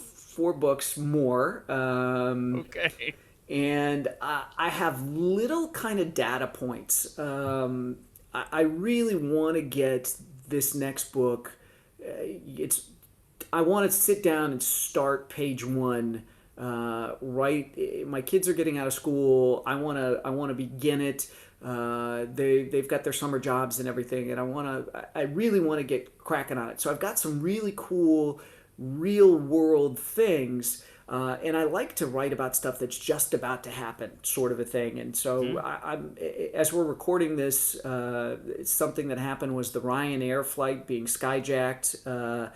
C: books more.
A: Okay.
C: And I have little kind of data points. I really want to get this next book. I want to sit down and start page 1. My kids are getting out of school. I want to begin it. They've got their summer jobs and everything, and I really want to get cracking on it. So I've got some really cool real world things, and I like to write about stuff that's just about to happen, sort of a thing. And so I'm as we're recording this, something that happened was the Ryanair flight being skyjacked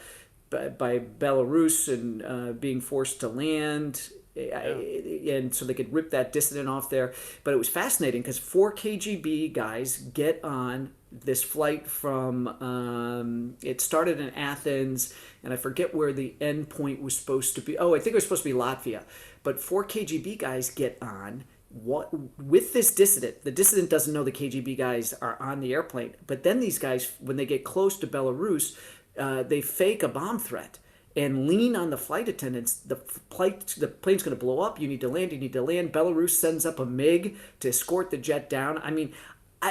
C: by Belarus and being forced to land, and so they could rip that dissident off there. But it was fascinating because 4 KGB guys get on this flight from, it started in Athens, and I forget where the end point was supposed to be. I think it was supposed to be Latvia. But 4 KGB guys get on with this dissident. The dissident doesn't know the KGB guys are on the airplane. But then these guys, when they get close to Belarus, they fake a bomb threat. and lean on the flight attendants. The plane's going to blow up. You need to land. You need to land. Belarus sends up a MiG to escort the jet down. I mean,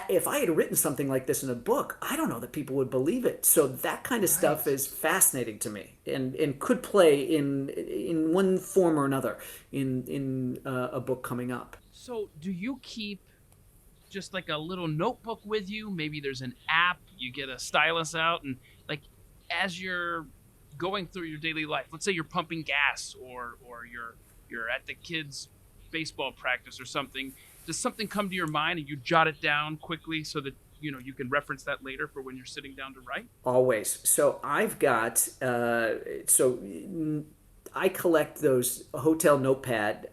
C: if I had written something like this in a book, I don't know that people would believe it. So that kind of stuff is fascinating to me, and could play in one form or another in a book coming up.
A: So do you keep just like a little notebook with you? Maybe there's an app, you get a stylus out, and like as you're going through your daily life, let's say you're pumping gas or you're at the kids' baseball practice or something, does something come to your mind and you jot it down quickly so that you can reference that later for when you're sitting down to write?
C: Always. So I've got I collect those hotel notepad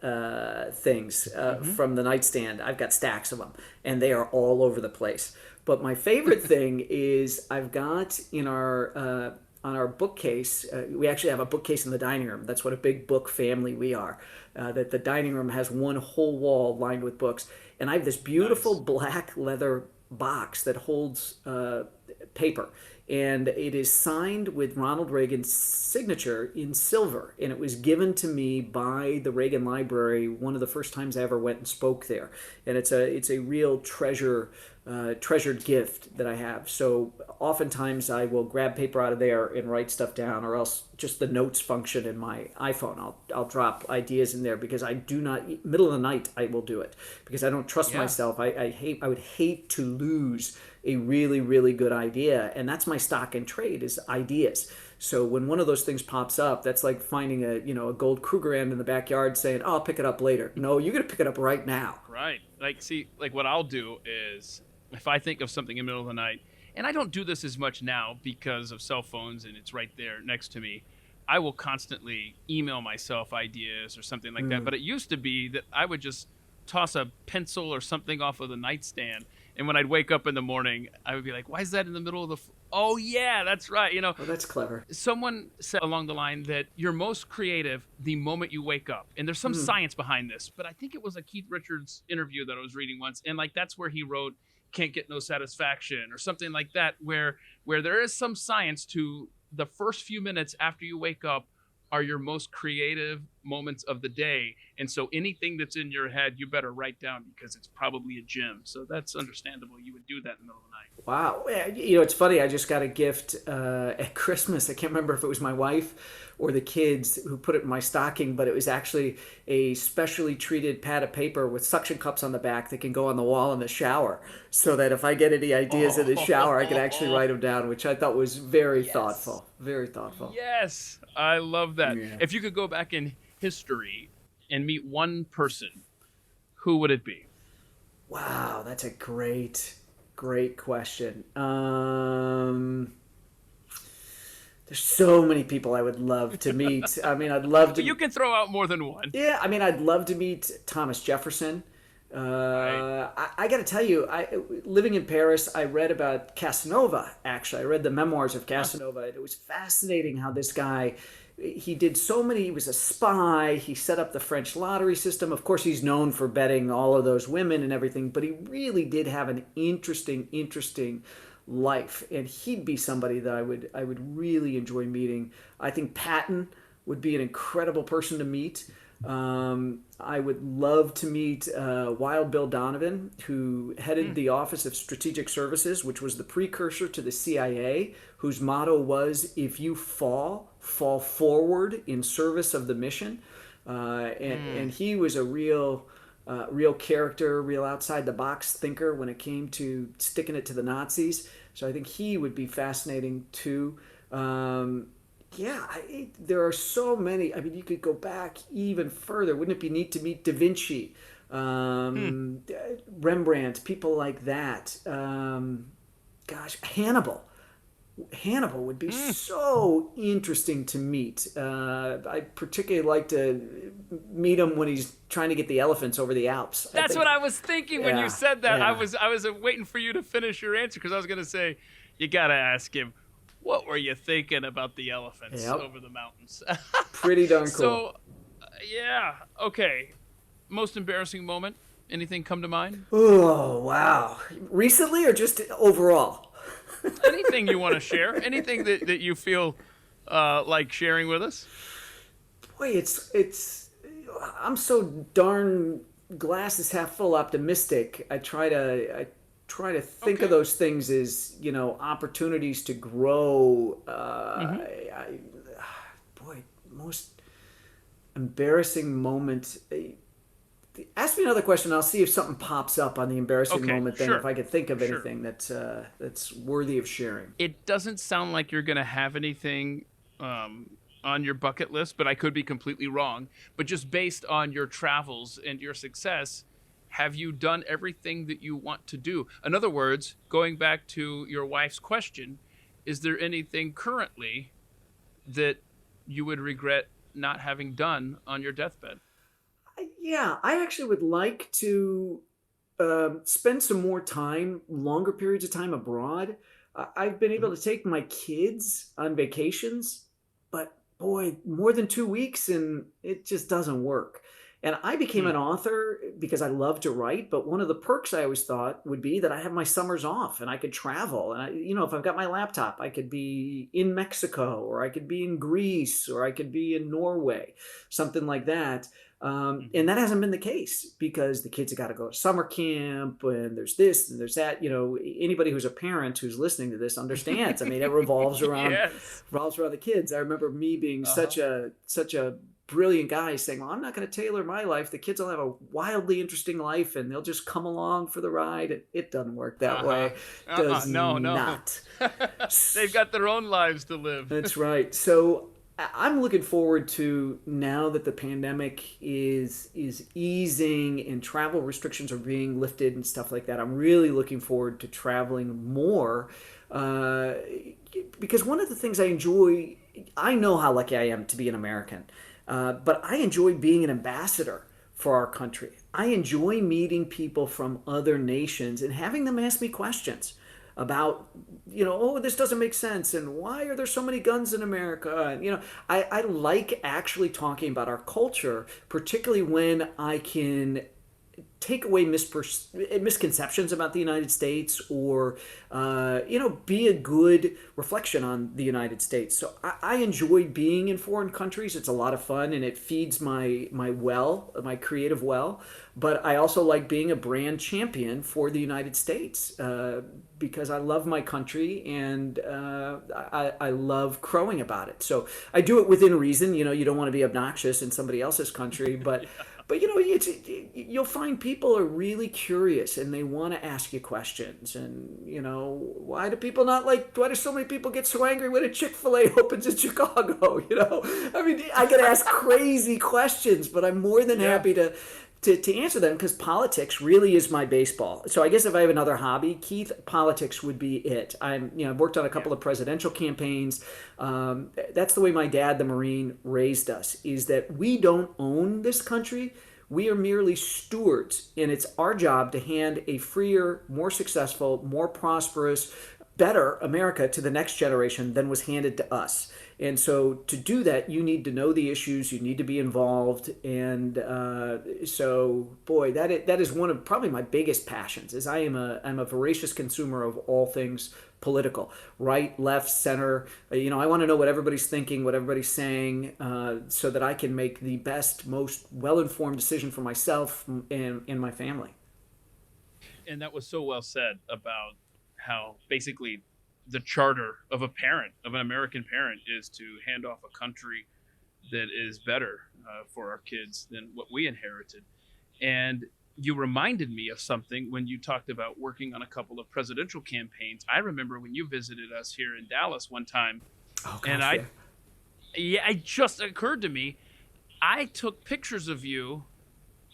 C: things from the nightstand. I've got stacks of them, and they are all over the place. But my favorite thing is I've got in our on our bookcase. We actually have a bookcase in the dining room. That's what a big book family we are. That the dining room has one whole wall lined with books, and I have this beautiful black leather box that holds paper, and it is signed with Ronald Reagan's signature in silver, and it was given to me by the Reagan Library one of the first times I ever went and spoke there, and it's a real treasured gift that I have. So oftentimes I will grab paper out of there and write stuff down, or else just the notes function in my iPhone. I'll drop ideas in there because I do not, middle of the night I will do it because I don't trust myself. I would hate to lose a really, really good idea, and that's my stock in trade is ideas. So when one of those things pops up, that's like finding a gold Krugerrand in the backyard saying, "Oh, I'll pick it up later." No, you're gonna pick it up right now.
A: Right. Like what I'll do is if I think of something in the middle of the night, and I don't do this as much now because of cell phones and it's right there next to me, I will constantly email myself ideas or something like that. But it used to be that I would just toss a pencil or something off of the nightstand, and when I'd wake up in the morning, I would be like, "Why is that in the middle of the?" Oh yeah, that's right.
C: Oh, that's clever.
A: Someone said along the line that you're most creative the moment you wake up, and there's some science behind this. But I think it was a Keith Richards interview that I was reading once, and like that's where he wrote "Can't Get No Satisfaction" or something like that, where there is some science to the first few minutes after you wake up are your most creative moments of the day. And so anything that's in your head, you better write down because it's probably a gem. So that's understandable. You would do that in the middle of the night.
C: Wow. It's funny. I just got a gift at Christmas. I can't remember if it was my wife or the kids who put it in my stocking, but it was actually a specially treated pad of paper with suction cups on the back that can go on the wall in the shower, so that if I get any ideas in the shower, I can actually write them down, which I thought was very thoughtful. Very thoughtful.
A: Yes. I love that.
C: Yeah.
A: If you could go back in history and meet one person, who would it be?
C: Wow, that's a great question. There's so many people I would love to meet. I mean, I'd love to.
A: You can throw out more than one.
C: Yeah, I mean, I'd love to meet Thomas Jefferson.
A: Right.
C: I got to tell you, living in Paris, I read about Casanova. Actually, I read the memoirs of Casanova. It was fascinating how this guy. He did so many. He was a spy. He set up the French lottery system. Of course, he's known for betting all of those women and everything. But he really did have an interesting life, and he'd be somebody that I would really enjoy meeting. I think Patton would be an incredible person to meet. I would love to meet Wild Bill Donovan, who headed the Office of Strategic Services, which was the precursor to the CIA, whose motto was, "If you fall forward in service of the mission." And he was a real character, real outside the box thinker when it came to sticking it to the Nazis. So I think he would be fascinating too. There are so many. I mean, you could go back even further. Wouldn't it be neat to meet Da Vinci, Rembrandt, people like that? Hannibal. Hannibal would be so interesting to meet. I'd particularly like to meet him when he's trying to get the elephants over the Alps.
A: That's what I was thinking when you said that.
C: Yeah.
A: I was waiting for you to finish your answer because I was going to say, you got to ask him, what were you thinking about the elephants over the mountains?
C: Pretty darn cool.
A: So, okay. Most embarrassing moment? Anything come to mind?
C: Oh, wow. Recently or just overall?
A: Anything you want to share? Anything that you feel like sharing with us?
C: Boy, it's I'm so darn glass is half full optimistic. I try to think of
A: Okay.
C: those things as, opportunities to grow.
A: Mm-hmm.
C: Boy, most embarrassing moment. Ask me another question. I'll see if something pops up on the embarrassing
A: Okay,
C: moment thing. If
A: sure.
C: I could think of
A: Sure.
C: anything that's worthy of sharing.
A: It doesn't sound like you're going to have anything on your bucket list, but I could be completely wrong. But just based on your travels and your success, have you done everything that you want to do? In other words, going back to your wife's question, is there anything currently that you would regret not having done on your deathbed?
C: Yeah, I actually would like to spend some more time, longer periods of time abroad. I've been able
A: Mhm.
C: to take my kids on vacations, but boy, more than 2 weeks and it just doesn't work. And I became
A: Hmm.
C: an author because I love to write, but one of the perks I always thought would be that I have my summers off and I could travel. And if I've got my laptop, I could be in Mexico or I could be in Greece or I could be in Norway, something like that.
A: Hmm.
C: And that hasn't been the case because the kids have got to go to summer camp and there's this and there's that. Anybody who's a parent who's listening to this understands. I mean, it
A: Yes.
C: revolves around the kids. I remember me being
A: Uh-huh.
C: such a brilliant guy saying, "Well, I'm not going to tailor my life. The kids will have a wildly interesting life and they'll just come along for the ride." It doesn't work that
A: Uh-huh.
C: way.
A: Uh-uh.
C: Does
A: No, no.
C: not.
A: They've got their own lives to live.
C: That's right. So I'm looking forward to now that the pandemic is easing and travel restrictions are being lifted and stuff like that. I'm really looking forward to traveling more uh, because one of the things I enjoy, I know how lucky I am to be an American, but I enjoy being an ambassador for our country. I enjoy meeting people from other nations and having them ask me questions about, oh, this doesn't make sense and why are there so many guns in America. And I like actually talking about our culture, particularly when I can take away misconceptions about the United States, or be a good reflection on the United States. So I enjoy being in foreign countries. It's a lot of fun and it feeds my creative well. But I also like being a brand champion for the United States, because I love my country and I love crowing about it. So I do it within reason. You don't want to be obnoxious in somebody else's country, but
A: Yeah.
C: but you'll find people are really curious and they want to ask you questions. And why do so many people get so angry when a Chick-fil-A opens in Chicago? I mean, I could ask crazy questions, but I'm more than
A: Yeah.
C: happy to answer them because politics really is my baseball. So I guess if I have another hobby, Keith, politics would be it. I've worked on a
A: Yeah.
C: couple of presidential campaigns. That's the way my dad, the Marine, raised us, is that we don't own this country. We are merely stewards, and it's our job to hand a freer, more successful, more prosperous, better America to the next generation than was handed to us. And so to do that, you need to know the issues, you need to be involved. And so, boy, that is one of probably my biggest passions. Is I'm a voracious consumer of all things political, right, left, center. I want to know what everybody's thinking, what everybody's saying, so that I can make the best, most well-informed decision for myself and my family.
A: And that was so well said about how basically the charter of a parent, of an American parent, is to hand off a country that is better for our kids than what we inherited. And you reminded me of something when you talked about working on a couple of presidential campaigns. I remember when you visited us here in Dallas one time,
C: Oh
A: and
C: gosh, yeah.
A: it just occurred to me, I took pictures of you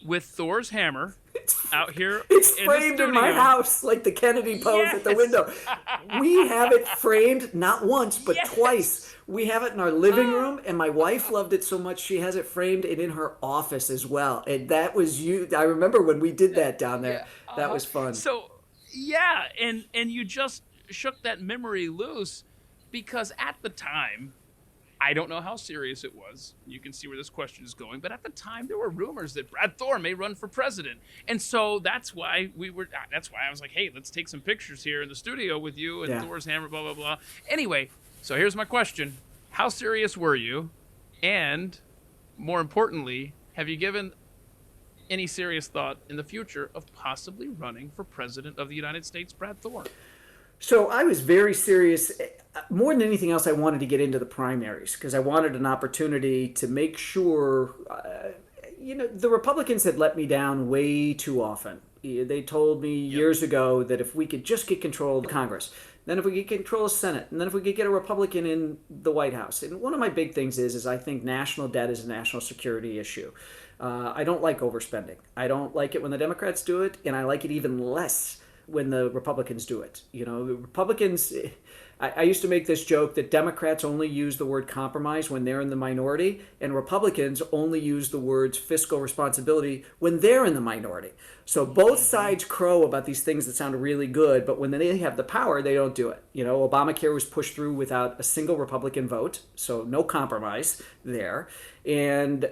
A: with Thor's Hammer
C: It's
A: out here
C: it's
A: in the
C: framed in my
A: studio.
C: house like the Kennedy pose at the
A: Yes.
C: window. We have it framed not once but
A: Yes.
C: twice. We have it in our living
A: Ah.
C: room, and my wife loved it so much she has it framed and in her office as well. And that was you. I remember when we did that down
A: Yeah.
C: there. That was fun.
A: So, yeah, and you just shook that memory loose because at the time, I don't know how serious it was. You can see where this question is going, but at the time there were rumors that Brad Thor may run for president. And so that's why I was like, "Hey, let's take some pictures here in the studio with you and
C: Yeah.
A: Thor's Hammer blah blah blah." Anyway, so here's my question. how serious were you? And more importantly, have you given any serious thought in the future of possibly running for president of the United States, Brad Thor?
C: So I was very serious. More than anything else, I wanted to get into the primaries because I wanted an opportunity to make sure, the Republicans had let me down way too often. They told me years ago that if we could just get control of Congress, then if we could get control of the Senate, and then if we could get a Republican in the White House. And one of my big things is I think national debt is a national security issue. I don't like overspending. I don't like it when the Democrats do it, and I like it even less when the Republicans do it. The Republicans, I used to make this joke that Democrats only use the word compromise when they're in the minority, and Republicans only use the words fiscal responsibility when they're in the minority. So both sides crow about these things that sound really good, but when they have the power, they don't do it. Obamacare was pushed through without a single Republican vote, so no compromise there. And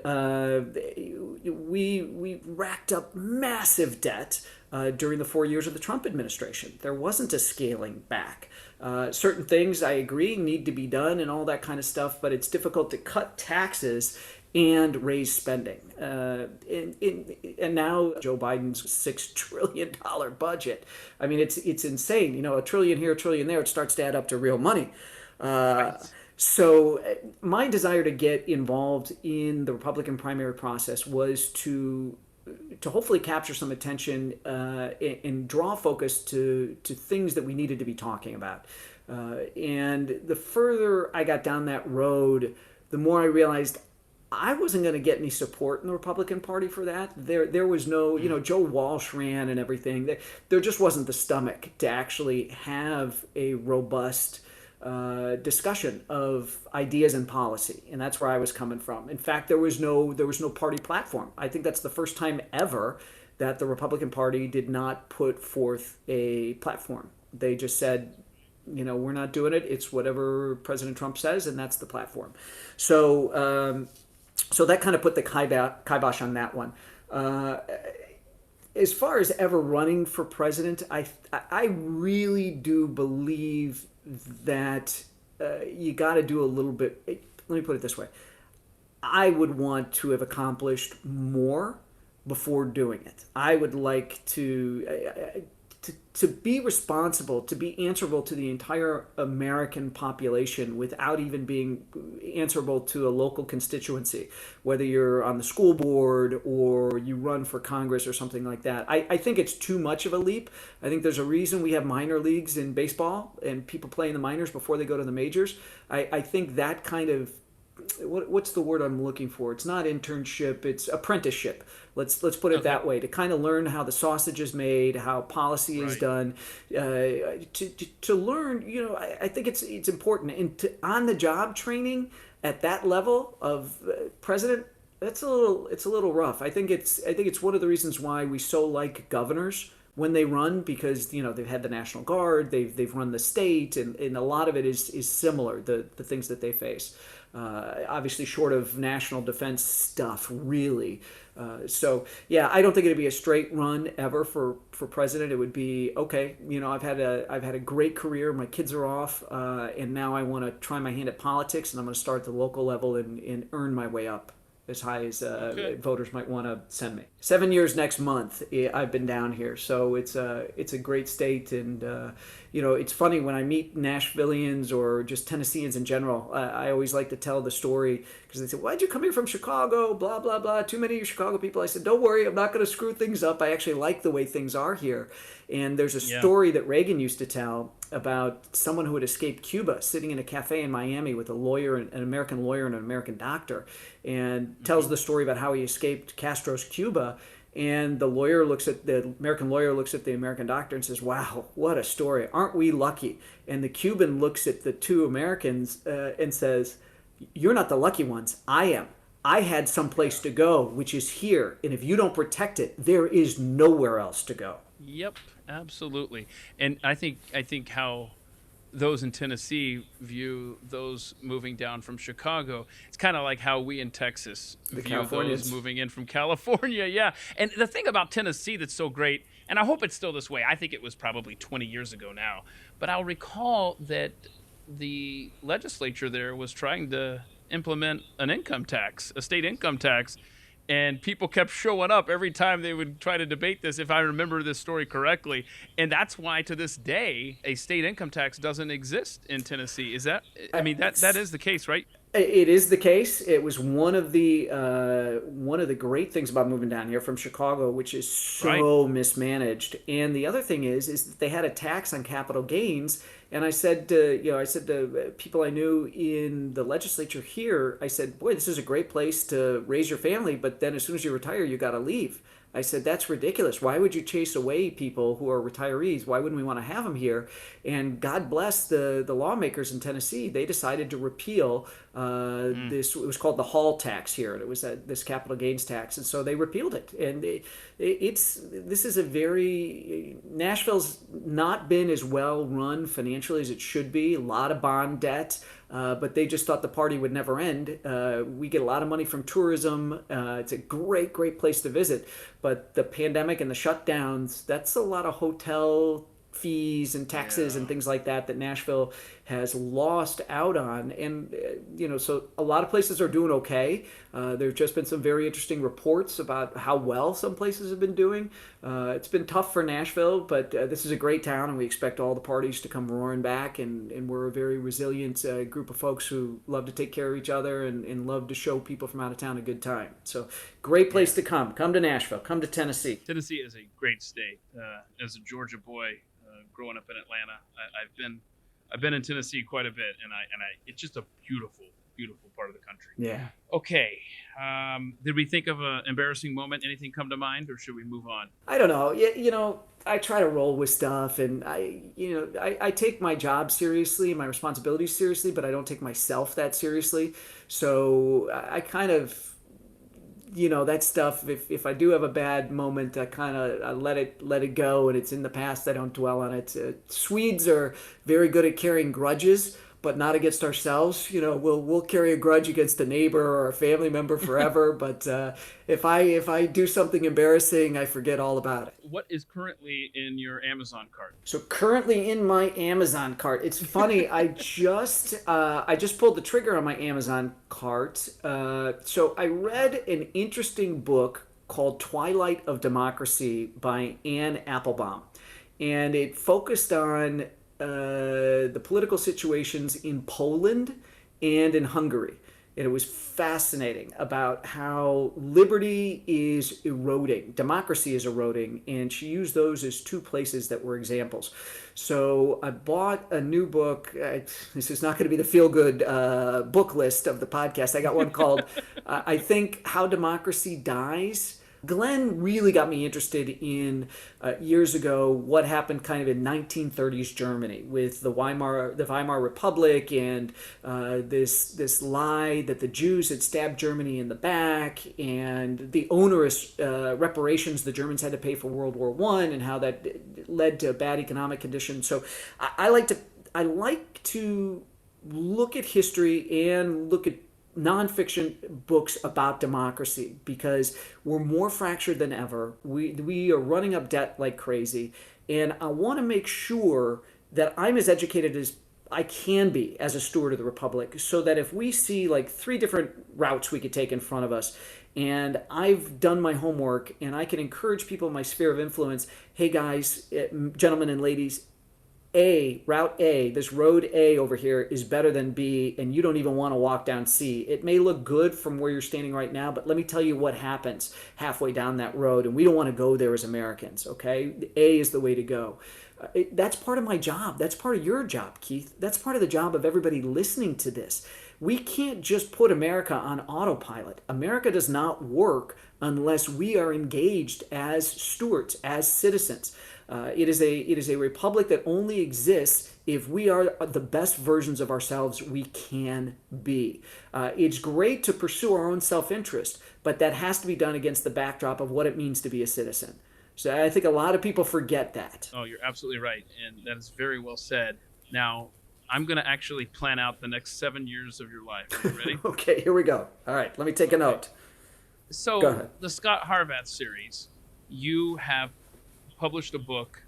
C: we racked up massive debt during the 4 years of the Trump administration. There wasn't a scaling back. Certain things, I agree, need to be done and all that kind of stuff, but it's difficult to cut taxes and raise spending. And now Joe Biden's $6 trillion budget. I mean, it's insane. A trillion here, a trillion there, it starts to add up to real money. Right. So my desire to get involved in the Republican primary process was to hopefully capture some attention and draw focus to things that we needed to be talking about. And the further I got down that road, the more I realized I wasn't going to get any support in the Republican Party for that. There was no, Joe Walsh ran and everything. There just wasn't the stomach to actually have a robust discussion of ideas and policy, and that's where I was coming from. In fact, there was no party platform. I think that's the first time ever that the Republican Party did not put forth a platform. They just said, we're not doing it. It's whatever President Trump says, and that's the platform. So that kind of put the kibosh on that one. As far as ever running for president, I really do believe that you got to do a little bit. Let me put it this way. I would want to have accomplished more before doing it. I would like to be responsible, to be answerable to the entire American population without even being answerable to a local constituency, whether you're on the school board or you run for Congress or something like that. I think it's too much of a leap. I think there's a reason we have minor leagues in baseball and people play in the minors before they go to the majors. I think that kind of, what's the word I'm looking for? It's not internship, it's apprenticeship. Let's put it that way, to kind of learn how the sausage is made, how policy is done, to learn. I think it's important, and on the job training at that level of president, it's a little rough. I think it's one of the reasons why we so like governors when they run, because they've had the National Guard, they've run the state, and a lot of it is similar, the things that they face. Obviously short of national defense stuff, really. So yeah, I don't think it'd be a straight run ever for president. It would be, okay, I've had a great career, my kids are off, and now I want to try my hand at politics, and I'm going to start at the local level and earn my way up as high as voters might want to send me. 7 years next month I've been down here, so it's a great state. And it's funny when I meet Nashvillians or just Tennesseans in general, I always like to tell the story, because they say, why'd you come here from Chicago, blah blah blah, too many of you Chicago people. I said, don't worry, I'm not going to screw things up. I actually like the way things are here. And there's a story that Reagan used to tell about someone who had escaped Cuba, sitting in a cafe in Miami with a lawyer, an American lawyer and an American doctor, and tells the story about how he escaped Castro's Cuba. And the American lawyer looks at the American doctor and says, wow, what a story. Aren't we lucky? And the Cuban looks at the two Americans and says, you're not the lucky ones. I am. I had someplace to go, which is here. And if you don't protect it, there is nowhere else to go.
A: Yep, absolutely. And I think how those in Tennessee view those moving down from Chicago, it's kind of like how we in Texas view those moving in from California. Yeah. And the thing about Tennessee that's so great, and I hope it's still this way, I think it was probably 20 years ago now, but I'll recall that the legislature there was trying to implement an income tax, a state income tax, and people kept showing up every time they would try to debate this, if I remember this story correctly. And that's why to this day a state income tax doesn't exist in Tennessee. Is that, I mean, that is the case, right?
C: It is the case. It was one of the great things about moving down here from Chicago, which is
A: Right.
C: so mismanaged. And the other thing is that they had a tax on capital gains. And I said to people I knew in the legislature here, I said, "Boy, this is a great place to raise your family, but then as soon as you retire, you got to leave." I said, "That's ridiculous. Why would you chase away people who are retirees? Why wouldn't we want to have them here?" And God bless the lawmakers in Tennessee. They decided to repeal this. It was called the Hall tax here. And it was this capital gains tax, and so they repealed it. And this is a very Nashville's not been as well run financially as it should be. A lot of bond debt. But they just thought the party would never end. We get a lot of money from tourism. It's a great, great place to visit. But the pandemic and the shutdowns, that's a lot of hotel fees and taxes and things like that Nashville has lost out on. And, so a lot of places are doing okay. There's just been some very interesting reports about how well some places have been doing. It's been tough for Nashville, but this is a great town, and we expect all the parties to come roaring back. And we're a very resilient group of folks who love to take care of each other and love to show people from out of town a good time. So great place to come. Come to Nashville. Come to Tennessee.
A: Tennessee is a great state. As a Georgia boy, growing up in Atlanta, I've been in Tennessee quite a bit, and I it's just a beautiful, beautiful part of the country.
C: Yeah.
A: Okay, did we think of an embarrassing moment? Anything come to mind, or should we move on?
C: I don't know. I try to roll with stuff, and I take my job seriously, my responsibilities seriously, but I don't take myself that seriously. So I kind of, that stuff. If I do have a bad moment, I let it go, and it's in the past. I don't dwell on it. Swedes are very good at carrying grudges, but not against ourselves. We'll carry a grudge against a neighbor or a family member forever. But if I do something embarrassing, I forget all about it.
A: What is currently in your Amazon cart?
C: So currently in my Amazon cart, it's funny. I just pulled the trigger on my Amazon cart. So I read an interesting book called Twilight of Democracy by Anne Applebaum, and it focused on the political situations in Poland and in Hungary. And it was fascinating about how liberty is eroding, democracy is eroding, and she used those as two places that were examples. So I bought a new book. This is not going to be the feel-good book list of the podcast. I got one called, I think, How Democracy Dies. Glenn really got me interested in years ago what happened kind of in 1930s Germany with the Weimar Republic and this lie that the Jews had stabbed Germany in the back and the onerous reparations the Germans had to pay for World War I and how that led to bad economic conditions. So I like to look at history and look at nonfiction books about democracy because we're more fractured than ever. We are running up debt like crazy, and I want to make sure that I'm as educated as I can be as a steward of the republic, so that if we see like 3 different routes we could take in front of us, and I've done my homework, and I can encourage people in my sphere of influence, hey guys, gentlemen and ladies, route A, this road A over here is better than B, and you don't even want to walk down C. It may look good from where you're standing right now, but let me tell you what happens halfway down that road, and we don't want to go there as Americans, okay? A is the way to go. That's part of my job. That's part of your job, Keith. That's part of the job of everybody listening to this. We can't just put America on autopilot. America does not work unless we are engaged as stewards, as citizens. It is a republic that only exists if we are the best versions of ourselves we can be. It's great to pursue our own self-interest, but that has to be done against the backdrop of what it means to be a citizen. So I think a lot of people forget that.
A: Oh, you're absolutely right, and that is very well said. Now, I'm going to actually plan out the next 7 years of your life. Are you ready?
C: Okay, here we go. All right, let me take a note. Go
A: So,
C: ahead.
A: the Scott Harvath series, you have published a book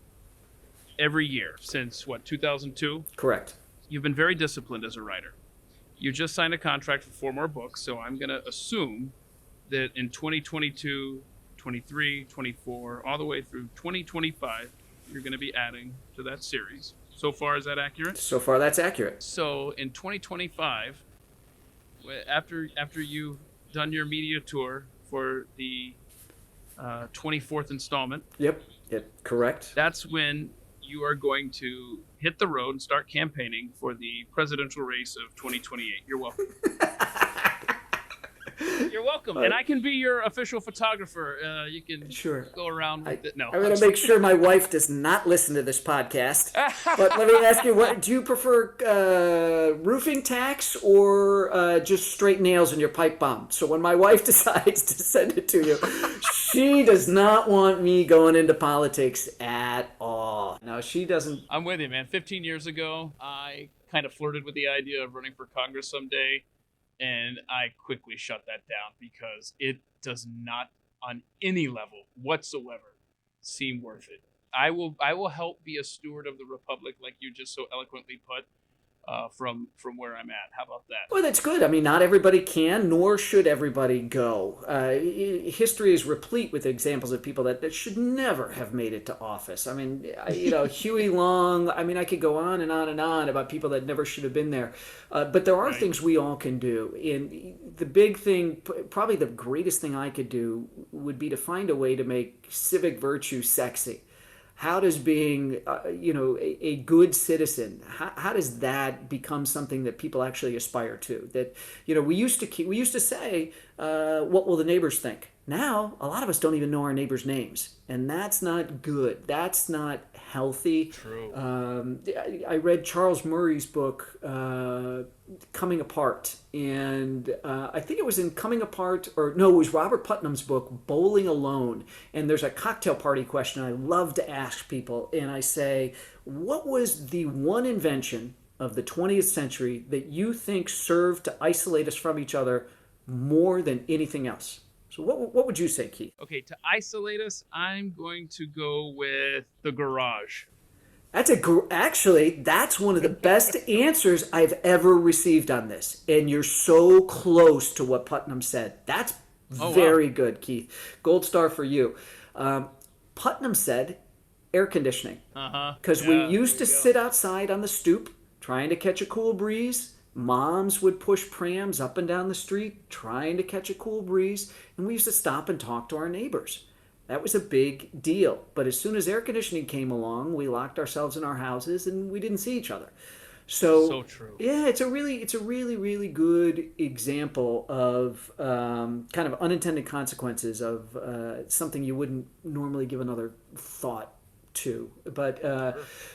A: every year since, 2002?
C: Correct.
A: you've been very disciplined as a writer. You just signed a contract for 4 more books, so I'm going to assume that in 2022, 23, 24, all the way through 2025, you're going to be adding to that series. So far, is that accurate?
C: So far, that's accurate.
A: So in 2025, after you've done your media tour for the 24th installment.
C: Yep, correct.
A: That's when you are going to hit the road and start campaigning for the presidential race of 2028. You're welcome. You're welcome. And I can be your official photographer. You can go around with it. No,
C: I'm going to make sure my wife does not listen to this podcast. But let me ask you, what do you prefer, roofing tacks or just straight nails in your pipe bomb? So when my wife decides to send it to you, she does not want me going into politics at all. No, she doesn't.
A: I'm with you, man. 15 years ago, I kind of flirted with the idea of running for Congress someday. And I quickly shut that down because it does not, on any level whatsoever, seem worth it. I will help be a steward of the republic, like you just so eloquently put, from where I'm at. How about that?
C: Well, that's good. I mean, not everybody can, nor should everybody go. History is replete with examples of people that should never have made it to office. I mean, Huey Long. I mean, I could go on and on and on about people that never should have been there. But there are things we all can do. And the big thing, probably the greatest thing I could do, would be to find a way to make civic virtue sexy. How does being, a good citizen, how does that become something that people actually aspire to? That, we used to say, what will the neighbors think? Now, a lot of us don't even know our neighbors' names, and that's not good. That's not healthy.
A: True.
C: I read Charles Murray's book, Coming Apart, and I think it was in Coming Apart, it was Robert Putnam's book, Bowling Alone, and there's a cocktail party question I love to ask people, and I say, what was the one invention of the 20th century that you think served to isolate us from each other more than anything else? So what would you say, Keith?
A: Okay, to isolate us, I'm going to go with the garage.
C: Actually, that's one of the best answers I've ever received on this. And you're so close to what Putnam said. That's very good, Keith. Gold star for you. Putnam said air conditioning. Because we used to sit outside on the stoop trying to catch a cool breeze. Moms would push prams up and down the street trying to catch a cool breeze, and we used to stop and talk to our neighbors. That was a big deal. But as soon as air conditioning came along, we locked ourselves in our houses and we didn't see each other. So
A: true.
C: Yeah, it's a really good example of kind of unintended consequences of something you wouldn't normally give another thought to. But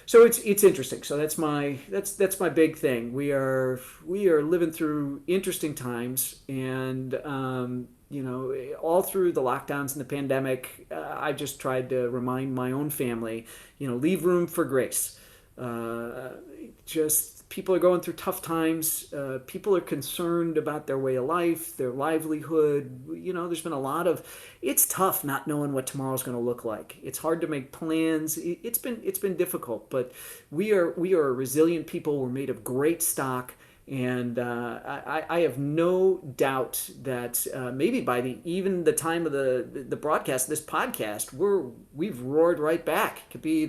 C: so it's interesting. So that's my big thing. We are living through interesting times, and all through the lockdowns and the pandemic, I just tried to remind my own family, leave room for grace. Just people are going through tough times. People are concerned about their way of life, their livelihood. There's been it's tough not knowing what tomorrow's going to look like. It's hard to make plans. It's been difficult, but we are a resilient people. We're made of great stock. And I have no doubt that maybe by the time of the broadcast, this podcast, we've roared right back. It could be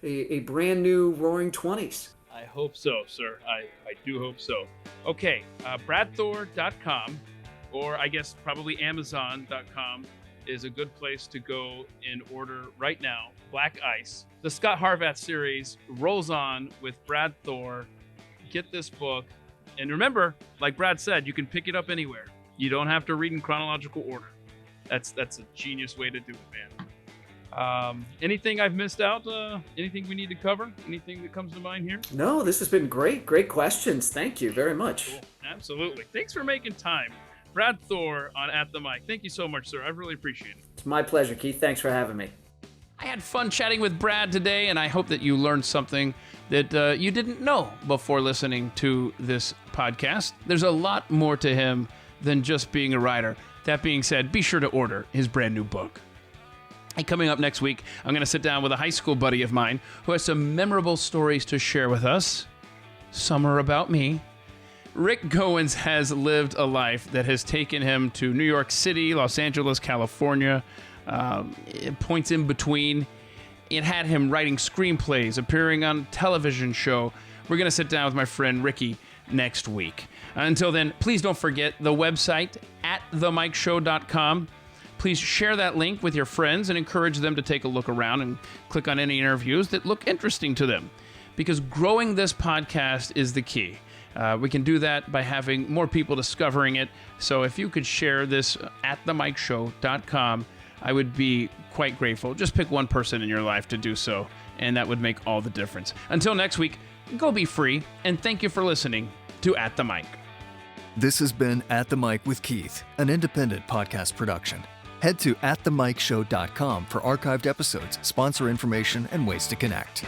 C: a brand new Roaring 20s.
A: I hope so, sir. I do hope so. Okay, bradthor.com, or I guess probably amazon.com, is a good place to go and order right now. Black Ice. The Scott Harvath series rolls on with Brad Thor. Get this book. And remember, like Brad said, you can pick it up anywhere. You don't have to read in chronological order. That's a genius way to do it, man. Anything I've missed out? Anything we need to cover? Anything that comes to mind here?
C: No, this has been great. Great questions. Thank you very much.
A: Cool. Absolutely. Thanks for making time. Brad Thor on At the Mic. Thank you so much, sir. I really appreciate it.
C: It's my pleasure, Keith. Thanks for having me.
A: I had fun chatting with Brad today, and I hope that you learned something that you didn't know before listening to this podcast. There's a lot more to him than just being a writer. That being said, be sure to order his brand new book. And coming up next week, I'm going to sit down with a high school buddy of mine who has some memorable stories to share with us. some are about me. Rick Goins has lived a life that has taken him to New York City, Los Angeles, California, points in between. It had him writing screenplays, appearing on a television show. We're going to sit down with my friend Ricky next week. Until then, please don't forget the website at themikeshow.com. Please share that link with your friends and encourage them to take a look around and click on any interviews that look interesting to them. Because growing this podcast is the key. We can do that by having more people discovering it. So if you could share this at themikeshow.com, I would be quite grateful. Just pick one person in your life to do so, and that would make all the difference. Until next week, go be free, and thank you for listening to At the Mic.
B: This has been At the Mic with Keith, an independent podcast production. Head to atthemicshow.com for archived episodes, sponsor information, and ways to connect.